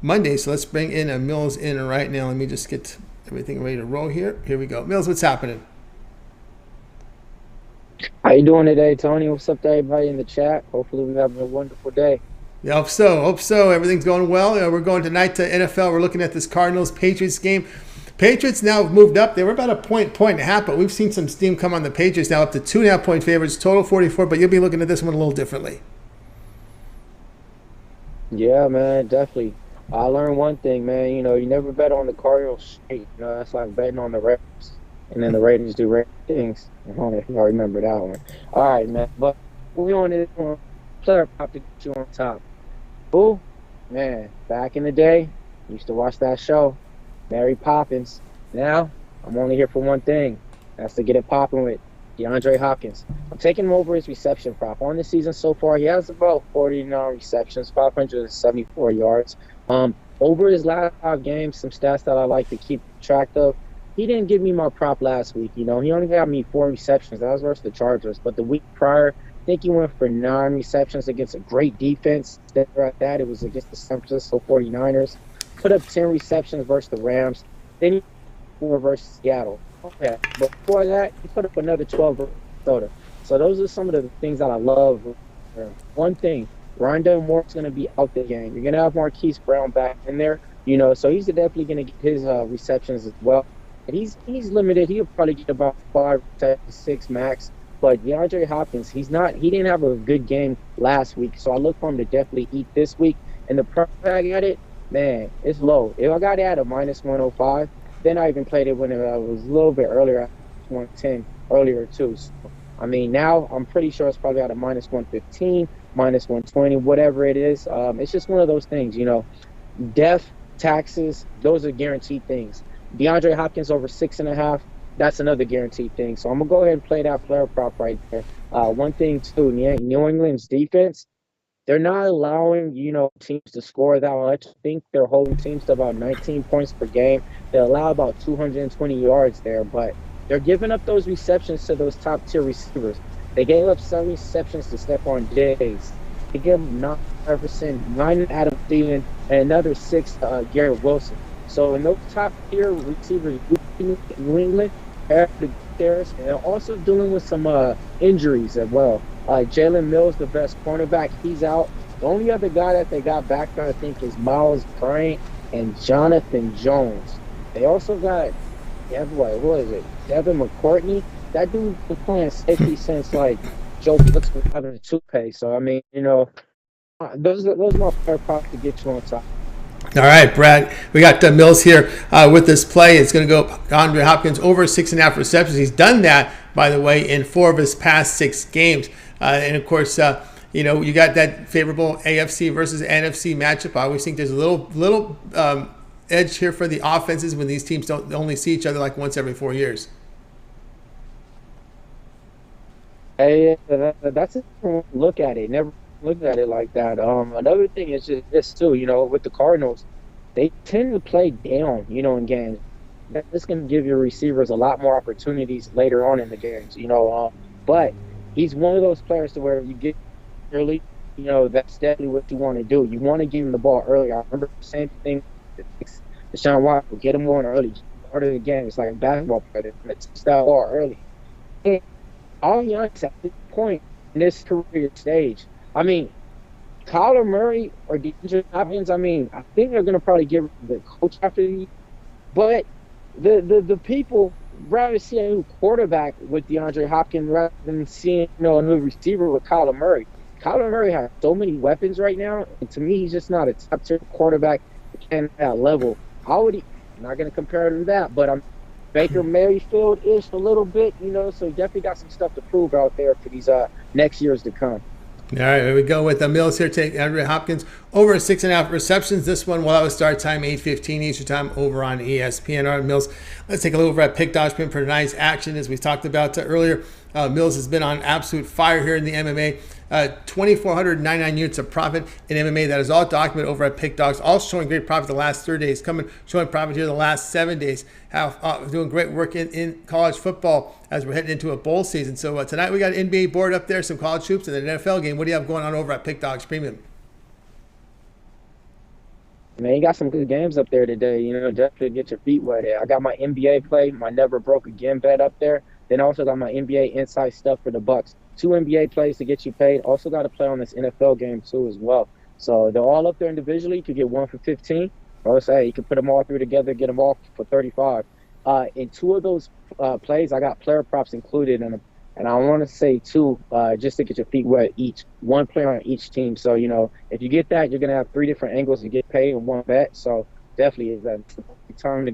Monday. So let's bring in Mills in right now. Let me just get everything ready to roll here. Here we go. Mills, what's happening? How you doing today, Tony? What's up to everybody in the chat? Hopefully we have a wonderful day. Yeah, hope so. Everything's going well. We're going tonight to NFL. We're looking at this Cardinals-Patriots game. Patriots now have moved up. They were about a point and a half, but we've seen some steam come on the Patriots now up to 2.5 point favorites, total 44, but you'll be looking at this one a little differently. Yeah, man, definitely. I learned one thing, man. You never bet on the Cardinals straight. That's like betting on the Raiders. And then the Raiders do Raider things. I don't know if y'all remember that one. All right, man. But we on this one. Player prop to get you on top. Who? Man, back in the day, used to watch that show, Mary Poppins. Now, I'm only here for one thing. That's to get it popping with DeAndre Hopkins. I'm taking him over his reception prop. On the season so far, he has about 49 receptions, 574 yards. Over his last 5 games, some stats that I like to keep track of. He didn't give me my prop last week. He only got me 4 receptions. That was versus the Chargers. But the week prior, I think he went for 9 receptions against a great defense. After that, it was against the San Francisco 49ers. Put up 10 receptions versus the Rams. Then he went versus Seattle. Okay. But before that, he put up another 12 versus Minnesota. So those are some of the things that I love. One thing, Rondale Moore's going to be out the game. You're going to have Marquise Brown back in there. So he's definitely going to get his receptions as well. He's limited. He'll probably get about 5 to 6 max. But DeAndre Hopkins, he didn't have a good game last week, so I look for him to definitely eat this week. And the price I got it, man, it's low. If I got it at a minus 105, then I even played it when it was a little bit earlier, at 110 earlier too. So, now I'm pretty sure it's probably at a minus 115, minus 120, whatever it is. It's just one of those things, death, taxes, those are guaranteed things. DeAndre Hopkins over 6.5, that's another guaranteed thing. So I'm going to go ahead and play that player prop right there. One thing, too, New England's defense, they're not allowing, teams to score that much. I think they're holding teams to about 19 points per game. They allow about 220 yards there, but they're giving up those receptions to those top-tier receivers. They gave up 7 receptions to Stephon Diggs. They gave them 9 Jefferson, 9 Adam Thielen, and another 6 Garrett Wilson. So in those top-tier receivers, New England, they're also dealing with some injuries as well. Jalen Mills, the best cornerback, he's out. The only other guy that they got back there, I think, is Miles Bryant and Jonathan Jones. They also got, what is it, Devin McCourtney. That dude been playing safety since, Joe Brooks was having a toothpaste. So, those are my player props to get you on top. All right, Brad, we got Mills here with this play. It's going to go Andre Hopkins over 6.5 receptions. He's done that, by the way, in 4 of his past 6 games. And, of course, you got that favorable AFC versus NFC matchup. I always think there's a little edge here for the offenses when these teams don't only see each other like once every 4 years. Hey, that's a look at it. Never looked at it like that. Another thing is just this too, with the Cardinals, they tend to play down, in games. That's going to give your receivers a lot more opportunities later on in the games, but he's one of those players to where you get early, that's definitely what you want to do. You want to give him the ball early. I remember the same thing. Deshaun Watson, get him going early. part of the game. It's like a basketball player. It's that far early. And I'll be honest, at this point in this career stage, I mean, Kyler Murray or DeAndre Hopkins, I mean, I think they're going to probably give the coach after the year. But the people rather see a new quarterback with DeAndre Hopkins rather than seeing a new receiver with Kyler Murray. Kyler Murray has so many weapons right now, and to me, he's just not a top-tier quarterback at that level. I'm not going to compare him to that, but I'm Baker Mayfield-ish a little bit, so he definitely got some stuff to prove out there for these next years to come. All right, here we go with Mills here. Take Andrew Hopkins over 6.5 receptions. This one will have a start time 8:15 Eastern time over on ESPN. All right, Mills. Let's take a look over at Pick Dodge Print for tonight's action. As we talked about earlier, Mills has been on absolute fire here in the MMA. 2,499 units of profit in MMA. That is all documented over at Pick Dogs. All showing great profit the last 30 days. Showing profit here the last 7 days. Doing great work in college football as we're heading into a bowl season. So tonight we got an NBA board up there, some college hoops, and an NFL game. What do you have going on over at Pick Dogs Premium? Man, you got some good games up there today. Definitely get your feet wet. I got my NBA play, my Never Broke Again bet up there. Then also got my NBA inside stuff for the Bucks. 2 NBA plays to get you paid. Also got to play on this NFL game too as well. So they're all up there individually. You could get 1 for 15. Or say you can put them all 3 together, get them all for 35. In 2 of those plays, I got player props included in them. And I want to say 2 just to get your feet wet each. 1 player on each team. So, if you get that, you're going to have 3 different angles to get paid in 1 bet. So definitely is that time to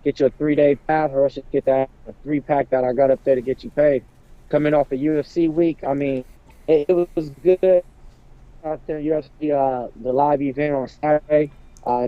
get your 3-day pass, or else just get that 3-pack that I got up there to get you paid. Coming off a UFC week, I mean, it was good out there. UFC, the live event on Saturday,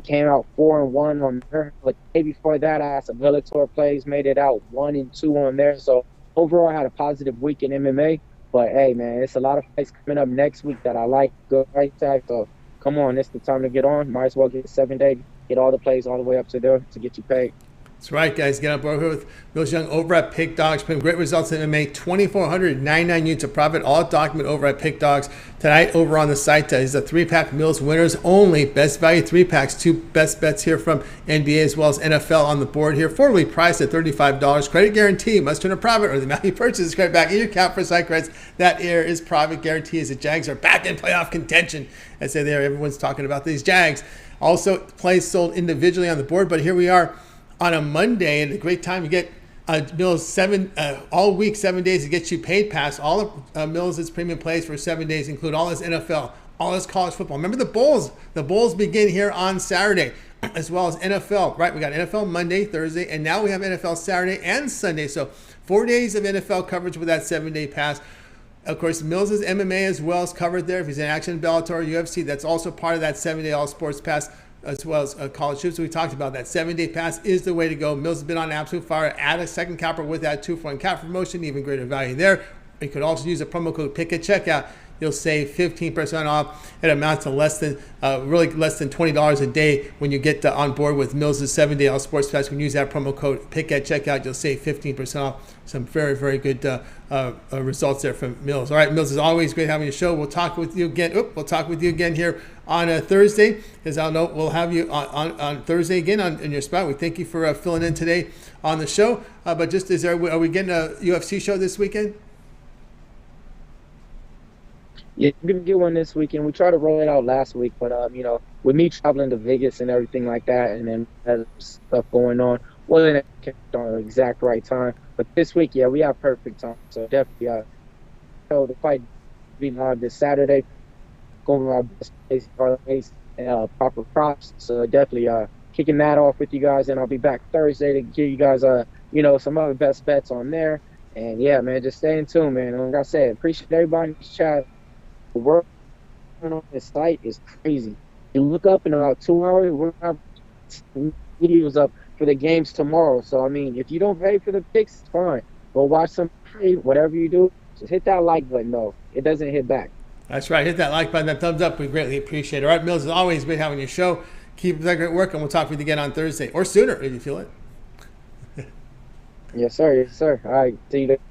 came out 4-1 on there. But the day before that, I had some Bellator plays, made it out 1-2 on there. So overall, I had a positive week in MMA. But hey, man, it's a lot of fights coming up next week that I like. Good right side. So come on, it's the time to get on. Might as well get 7 day, get all the plays all the way up to there to get you paid. That's right, guys. Get on board here with Mills Young over at Pick Dogs. Putting great results in MMA. 2,499 units of profit. All documented over at Pick Dogs. Tonight over on the site is a 3-pack Mills winners only. Best value 3-packs. 2 best bets here from NBA as well as NFL on the board here. Forwardly priced at $35. Credit guarantee. Must turn a profit or the amount you purchase is credit back in your account for site credits. That air is profit guarantee as the Jags are back in playoff contention. I say there, everyone's talking about these Jags. Also, plays sold individually on the board, but here we are on a Monday, and a great time to get Mills all week, 7 days to get you paid pass. All of Mills' premium plays for 7 days include all his NFL, all his college football. Remember the Bowls. The Bowls begin here on Saturday, as well as NFL. Right, we got NFL Monday, Thursday, and now we have NFL Saturday and Sunday. So 4 days of NFL coverage with that 7-day pass. Of course, Mills' MMA as well is covered there. If he's in action, Bellator, UFC, that's also part of that 7-day all sports pass, as well as college hoops. So we talked about that 7-day pass is the way to go. Mills has been on absolute fire. Add a second capper with that 2-for-1 cap promotion, even greater value there. You could also use a promo code PICK at checkout. You'll save 15% off. It amounts to less than $20 a day when you get on board with Mills' 7-day all sports pass. When you use that promo code PICK at checkout, you'll save 15% off. Some very, very good results there from Mills. All right, Mills, is always great having your show. We'll talk with you again. We'll talk with you again here on Thursday, as I'll know we'll have you on Thursday again in your spot. We thank you for filling in today on the show. But just are we getting a UFC show this weekend? Yeah, we're going to get one this weekend. We tried to roll it out last week, but, with me traveling to Vegas and everything like that, and then had stuff going on, wasn't on the exact right time. But this week, yeah, we have perfect time. So definitely, the fight being live this Saturday, going to our best plays and proper props. So definitely kicking that off with you guys, and I'll be back Thursday to give you guys, some other best bets on there. And, yeah, man, just stay in tune, man. And like I said, appreciate everybody in the chat. The work on this site is crazy. You look up in about 2 hours, we're going to have videos up for the games tomorrow. So, I mean, if you don't pay for the picks, it's fine. Go watch some play, whatever you do. Just hit that like button, though. It doesn't hit back. That's right. Hit that like button, that thumbs up. We greatly appreciate it. All right, Mills, as always, great having your show. Keep up that great work, and we'll talk with you again on Thursday. Or sooner, if you feel it. Yes, sir. Yes, sir. All right. See you later.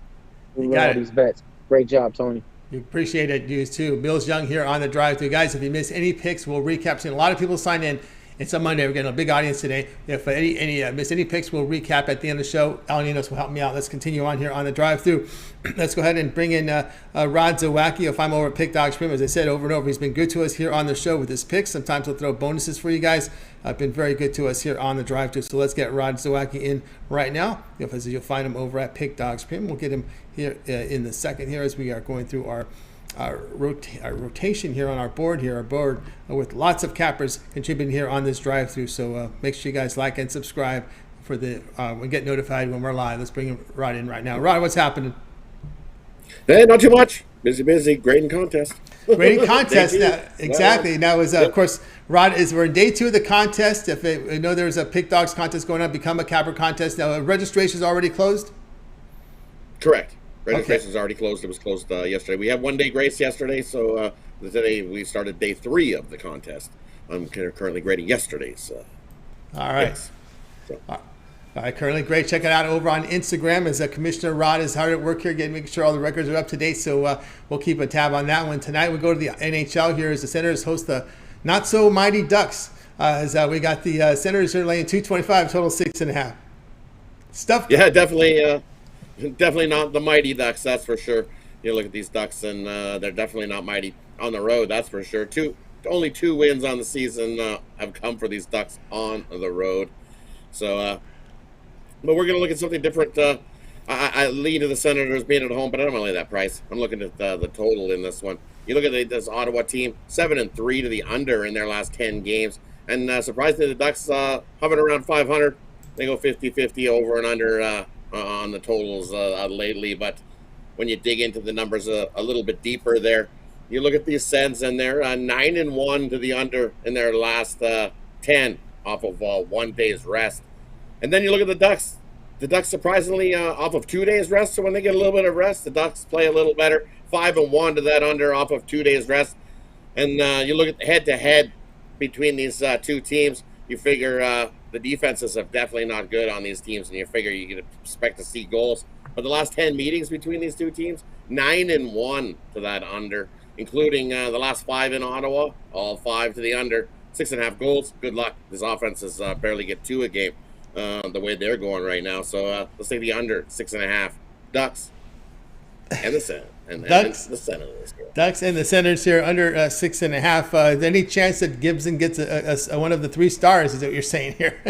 You got these bets. Great job, Tony. We appreciate it, dudes, too. Mills Young here on the drive-thru. Guys, if you miss any picks, we'll recap. Seen a lot of people sign in It's a Monday. We're getting a big audience today. If any missed any picks, we'll recap at the end of the show. Al Ninos will help me out. Let's continue on here on the drive-through. Let's go ahead and bring in Rod Zawacky. If I'm over at Pick Dogs Premium, as I said over and over, he's been good to us here on the show with his picks. Sometimes he'll throw bonuses for you guys. Been very good to us here on the drive-through. So let's get Rod Zawacky in right now. You'll find him over at Pick Dogs Premium. We'll get him here in the second here as we are going through our rotation here on our board with lots of cappers contributing here on this drive-through. So make sure you guys like and subscribe for we get notified when we're live. Let's bring Rod in right now. Rod, what's happening? Hey, not too much. Busy. Grading contest. Grading contest. Now, exactly. Now, of course, Rod, we're in day 2 of the contest. I know there's a Pick Dogs contest going on, become a capper contest. Now, registration is already closed? Correct. Registration is already closed. It was closed yesterday. We had 1 day grace yesterday, so today we started day 3 of the contest. I'm currently grading yesterday's. All right. Picks, so. All right, currently great. Check it out over on Instagram as Commissioner Rod is hard at work here, making sure all the records are up to date. So we'll keep a tab on that one. Tonight we go to the NHL here as the Senators host the not so mighty Ducks. As we got the Senators here laying 225, total 6.5. Stuff. Yeah, definitely. Definitely not the mighty Ducks, that's for sure. You look at these Ducks, and they're definitely not mighty on the road, that's for sure. Only 2 wins on the season have come for these Ducks on the road. So, but we're going to look at something different. I lean to the Senators being at home, but I don't really that price. I'm looking at the total in this one. You look at this Ottawa team, 7-3 to the under in their last 10 games. And surprisingly, the Ducks hovering around 500. They go 50-50 over and under on the totals lately, but when you dig into the numbers a little bit deeper there, you look at these Sens and they're 9-1 to the under in their last 10 off of 1 day's rest. And then you look at the Ducks. The Ducks surprisingly off of 2 days rest, so when they get a little bit of rest, the Ducks play a little better. 5-1 to that under off of 2 days rest. And you look at the head-to-head between these 2 teams, you figure the defenses are definitely not good on these teams, and you figure you can expect to see goals. But the last 10 meetings between these 2 teams, 9-1 to that under, including the last 5 in Ottawa, all 5 to the under, 6.5 goals. Good luck. These offenses barely get 2 a game the way they're going right now. So let's take the under, 6.5. Ducks and the Senators. And the Senators. Ducks and the Senators here under 6.5. Any chance that Gibson gets one of the 3 stars? Is what you're saying here?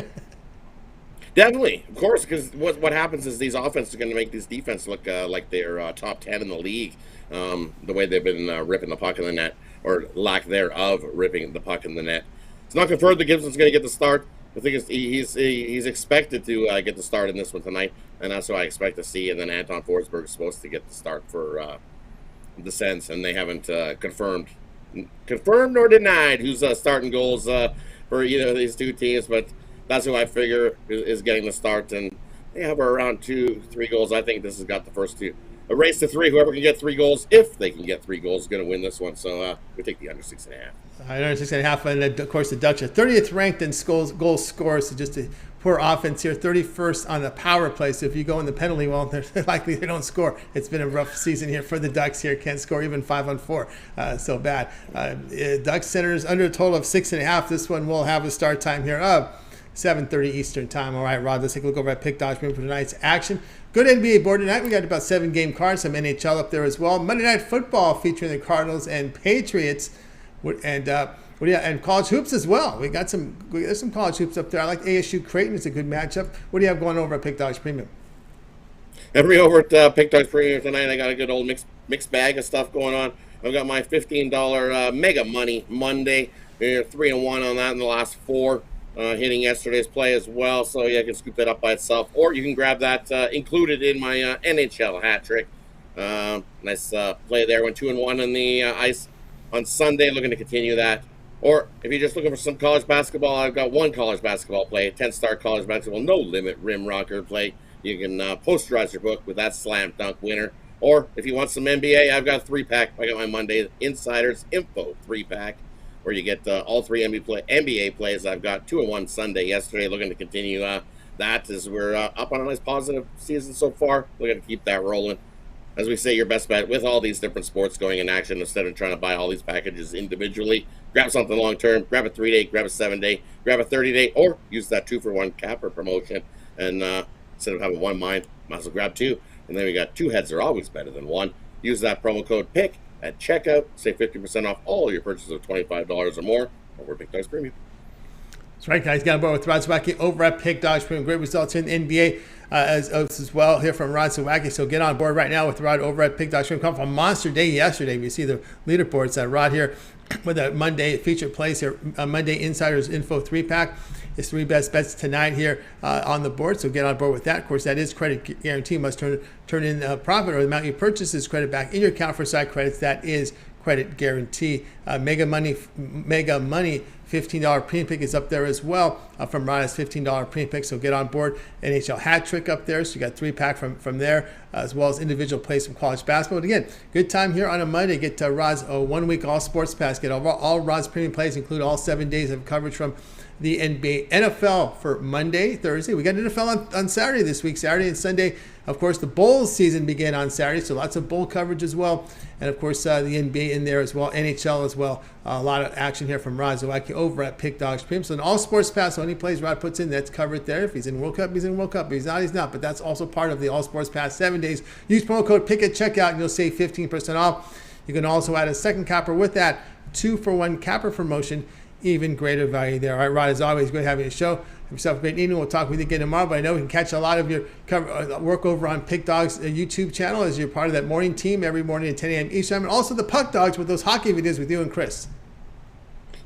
Definitely, of course, because what happens is these offenses are going to make these defense look like they're top 10 in the league. The way they've been ripping the puck in the net, or lack thereof ripping the puck in the net. It's not confirmed that Gibson's going to get the start. I think he's expected to get the start in this one tonight, and that's what I expect to see. And then Anton Forsberg is supposed to get the start for the Sens, and they haven't confirmed or denied who's starting goals for either of these 2 teams, but that's who I figure is getting the start, and they have around 2-3 goals. I think this has got the first 2. A race to 3. Whoever can get 3 goals, if they can get 3 goals, is going to win this one. So we take the under 6.5. Under 6.5, and of course the Ducks are 30th ranked in goal scores. So just a poor offense here, 31st on the power play. So if you go in the penalty, well, they're likely they don't score. It's been a rough season here for the Ducks here. Can't score even 5-on-4. So bad. Ducks Senators under a total of 6.5. This one will have a start time here of 7:30 Eastern time. All right, Rod, let's take a look over at Pick Dogs for tonight's action. Good NBA board tonight. We got about 7 game cards, some NHL up there as well. Monday Night Football featuring the Cardinals and Patriots, and college hoops as well. There's some college hoops up there. I like ASU Creighton. It's a good matchup. What do you have going over at Pick Dogs Premium? Every over at Pick Dogs Premium tonight, I got a good old mixed bag of stuff going on. I've got my $15 Mega Money Monday. We're 3-1 on that in the last 4. Hitting yesterday's play as well, so yeah, I can scoop that up by itself, or you can grab that included in my NHL hat trick. Nice play there. Went 2-1 on the ice on Sunday. Looking to continue that. Or if you're just looking for some college basketball, I've got 1 college basketball play, 10-star college basketball, no limit rim rocker play. You can posterize your book with that slam dunk winner. Or if you want some NBA, I've got a 3-pack. I got my Monday Insiders Info 3-pack. Where you get all 3 NBA plays. I've got 2-1 Sunday yesterday. Looking to continue that as we're up on a nice positive season so far. Looking to keep that rolling. as we say, your best bet with all these different sports going in action. Instead of trying to buy all these packages individually, grab something long term, grab a 3-day, grab a 7-day, grab a 30-day, or use that 2-for-1 capper promotion. And instead of having one mind, might as well grab two. And then we got two heads are always better than one. Use that promo code PICK at checkout. Save 50% off all your purchases of $25 or more over Big Dogs Premium. That's right, guys. Got on board with Rod Zawacky over at Pick Dogs Premium. Great results in the NBA as well here from Rod Zawacky. So get on board right now with Rod over at Pick Dogs Premium. Come from Monster Day yesterday. We see the leaderboards. Rod here with a Monday featured plays here. Monday Insiders Info 3-pack. His 3 best bets tonight here on the board. So get on board with that. Of course, that is credit guarantee. Must turn in profit, or the amount you purchase is credit back in your account for side credits. That is credit guarantee. Mega Money $15 premium pick is up there as well from Ryan's $15 premium pick. So get on board. NHL hat trick up there. So you got 3-pack from there, as well as individual plays from college basketball. But again, good time here on a Monday. Get Rod's 1-week all sports pass. Get all Rod's premium plays, include all 7 days of coverage from the NBA. NFL for Monday, Thursday. We got NFL on Saturday this week. Saturday and Sunday. Of course, the bowl season began on Saturday, so lots of bowl coverage as well. And of course, the NBA in there as well, NHL as well. A lot of action here from Rod Zawacky over at Pick Dogs Premium. So an all sports pass, so any plays Rod puts in, that's covered there. If he's in World Cup, he's in World Cup. If he's not, he's not. But that's also part of the all sports pass 7 days. Use promo code PICK at checkout and you'll save 15% off. You can also add a second capper with that 2-for-1 capper promotion. Even greater value there. All right, Rod, as always, great having you show. Have yourself a great evening. We'll talk with you again tomorrow, but I know we can catch a lot of your work over on Pick Dogs YouTube channel as you're part of that morning team every morning at 10 a.m. Eastern, and also the Puck Dogs with those hockey videos with you and Chris.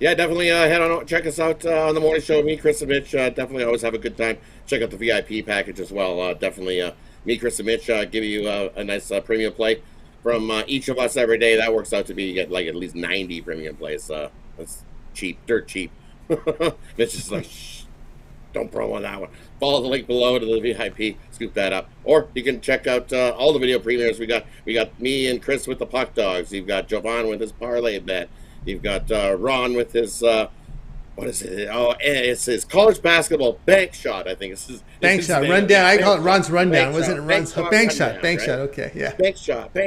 Yeah, definitely head on, check us out on the morning show. Me, Chris, and Mitch, definitely always have a good time. Check out the VIP package as well. Definitely me, Chris, and Mitch give you a nice premium play from each of us every day. That works out to be like at least 90 premium plays. That's cheap, dirt cheap. Mitch is like, shh, don't promo that one. Follow the link below to the VIP, scoop that up. Or you can check out all the video premieres. We got me and Chris with the Puck Dogs. You've got Jovan with his parlay bet. You've got Ron with his what is it? Oh, it's his college basketball bank shot. I think it's his bank shot rundown. I call it Ron's rundown. Wasn't it Ron's bank shot? Bank shot. Okay, yeah. Bank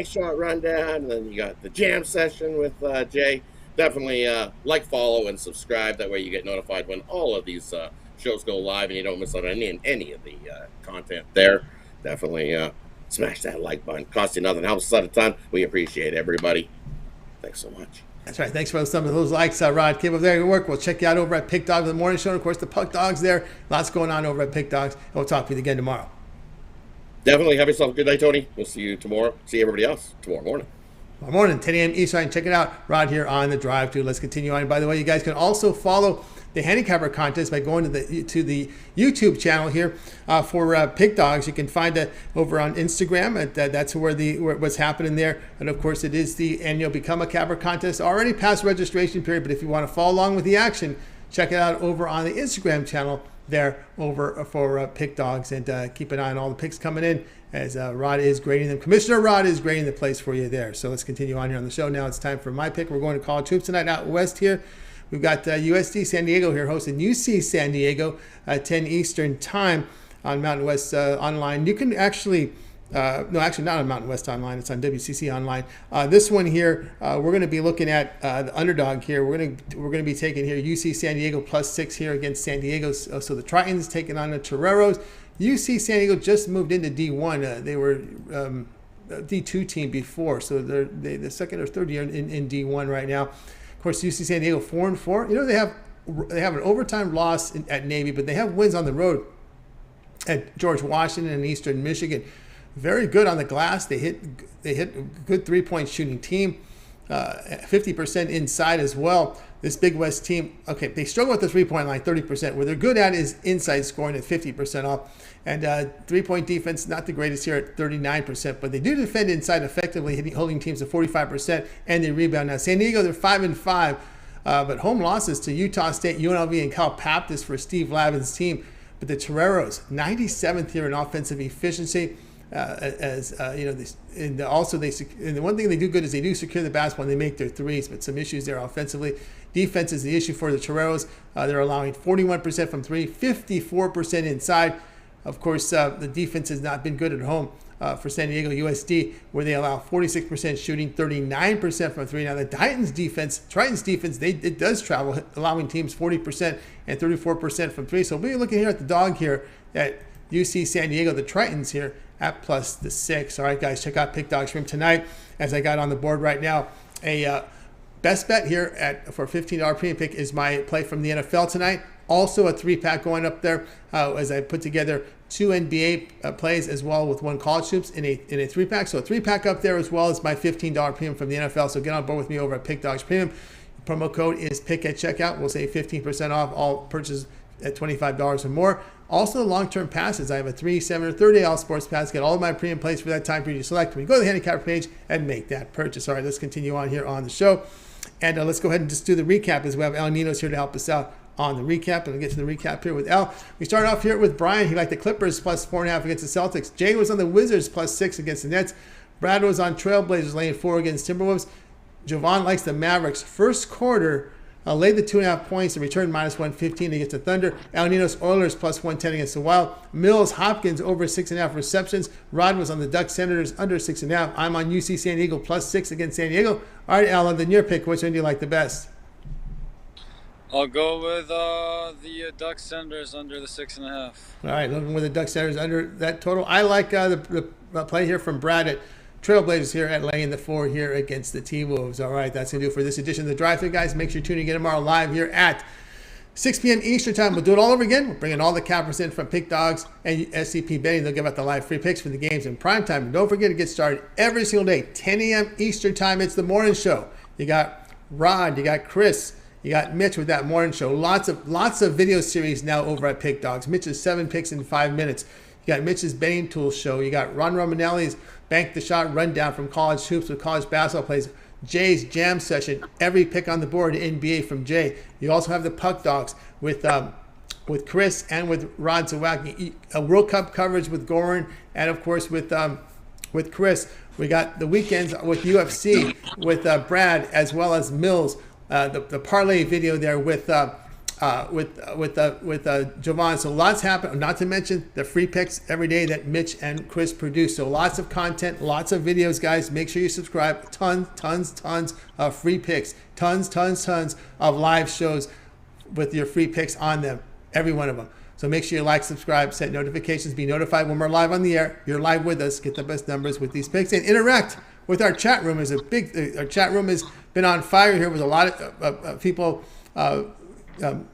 shot rundown. And then you got the jam session with Jay. Definitely like, follow, and subscribe. That way you get notified when all of these shows go live and you don't miss out on any of the content there. Definitely smash that like button. Costs you nothing. Helps us out a ton. We appreciate everybody. Thanks so much. That's right. Thanks for some of those likes, Rod. Keep up there. Good work. We'll check you out over at Pick Dogs in the morning show. And of course, the Puck Dogs there. Lots going on over at Pick Dogs. And we'll talk with you again tomorrow. Definitely. Have yourself a good night, Tony. We'll see you tomorrow. See everybody else tomorrow morning. Tomorrow morning, 10 a.m. Eastern. Check it out. Rod here on the drive to. Let's continue on. By the way, you guys can also follow the Handicapper contest by going to the YouTube channel here for Pick Dogs. You can find that over on Instagram. That's where what's happening there. And of course, it is the annual Become a Capper contest. Already past registration period, but if you want to follow along with the action, check it out over on the Instagram channel there over for Pick Dogs, and keep an eye on all the picks coming in as Rod is grading them. Commissioner Rod is grading the place for you there. So let's continue on here on the show. Now it's time for my pick. We're going to college hoops tonight out west here. We've got USD San Diego here hosting UC San Diego at 10 Eastern time on Mountain West Online. You can actually, no, actually not on Mountain West Online. It's on WCC Online. This one here, we're going to be looking at the underdog here. We're going to be taking here UC San Diego +6 here against San Diego. So the Tritons taking on the Toreros. UC San Diego just moved into D1. They were a D2 team before, so they're the second or third year in D1 right now. Of course, UC San Diego 4-4. You know, they have an overtime loss at Navy, but they have wins on the road at George Washington and Eastern Michigan. Very good on the glass. They hit a good 3-point shooting team. 50% inside as well. This Big West team, okay, they struggle at the 3-point line, 30%. Where they're good at is inside scoring at 50% off. And 3-point defense, not the greatest here at 39%, but they do defend inside effectively, holding teams to 45%, and they rebound. Now, San Diego, they're 5-5, but home losses to Utah State, UNLV, and Cal Baptist for Steve Lavin's team. But the Toreros, 97th here in offensive efficiency. You know, and the one thing they do good is they do secure the basketball and they make their threes, but some issues there offensively. Defense is the issue for the Toreros. They're allowing 41% from three, 54% inside. Of course, the defense has not been good at home for San Diego USD, where they allow 46% shooting, 39% from three. Now the Titans defense, it does travel, allowing teams 40% and 34% from three. So we're looking here at the dog here at UC San Diego, the Titans here at plus the 6. All right, guys, check out Pick Dogs from tonight. As I got on the board right now, a best bet here for $15 premium pick is my play from the NFL tonight. Also a 3-pack going up there as I put together 2 NBA plays as well with 1 college hoops in a 3-pack. So a 3-pack up there as well as my $15 premium from the NFL. So get on board with me over at Pick Dogs Premium. Promo code is PICK at checkout. We'll save 15% off all purchases at $25 or more. Also, the long-term passes. I have a 3, 7, or 30 all sports pass. Get all of my premium plays for that time period you select when you go to the Handicapper page and make that purchase. All right, let's continue on here on the show. And let's go ahead and just do the recap as we have Al Ninos here to help us out on the recap. And we'll get to the recap here with Al. We start off here with Brian. He liked the Clippers plus 4.5 against the Celtics. Jay was on the Wizards plus 6 against the Nets. Brad was on Trailblazers laying 4 against Timberwolves. Jovan likes the Mavericks. First quarter, laid the 2.5 points and returned minus 115 against the Thunder. Al Ninos Oilers plus 110 against the Wild. Mills Hopkins over 6.5 receptions. Rod was on the Ducks Senators under 6.5. I'm on UC San Diego plus 6 against San Diego. All right, Al, on the near pick, which one do you like the best? I'll go with the Ducks Senators under the 6.5. All right, looking with the Ducks Senators under that total. I like the play here from Brad at Trailblazers here at laying the 4 here against the T-Wolves. All right, that's going to do it for this edition of the Drive-Thru, guys. Make sure you tune in again tomorrow live here at 6 p.m. Eastern Time. We'll do it all over again. We're bringing all the cappers in from Pick Dogs and SCP Betting. They'll give out the live free picks for the games in prime time. And don't forget to get started every single day, 10 a.m. Eastern Time. It's the morning show. You got Rod, you got Chris, you got Mitch with that morning show. Lots of video series now over at Pick Dogs. Mitch's 7 picks in 5 minutes. You got Mitch's Betting Tools show. You got Ron Romanelli's Bank the Shot rundown from college hoops with college basketball plays. Jay's Jam Session, every pick on the board, NBA from Jay. You also have the Puck Dogs with Chris and with Rod Zawacky. A World Cup coverage with Goran, and of course with Chris. We got the weekends with UFC with Brad as well as Mills. The parlay video there with Jovan. So lots happen. Not to mention the free picks every day that Mitch and Chris produce. So lots of content, lots of videos, guys. Make sure you subscribe. Tons of free picks. Tons of live shows with your free picks on them. Every one of them. So make sure you like, subscribe, set notifications, be notified when we're live on the air. You're live with us. Get the best numbers with these picks and interact with our chat room. Our chat room has been on fire here with a lot of people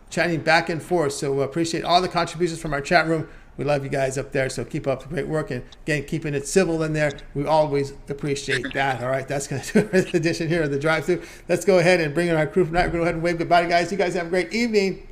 chatting back and forth. So appreciate all the contributions from our chat room. We love you guys up there. So keep up the great work. And again, keeping it civil in there. We always appreciate that. All right, that's going to do it for this edition here of the Drive-Thru. Let's go ahead and bring in our crew from tonight. We're going to go ahead and wave goodbye to guys. You guys have a great evening.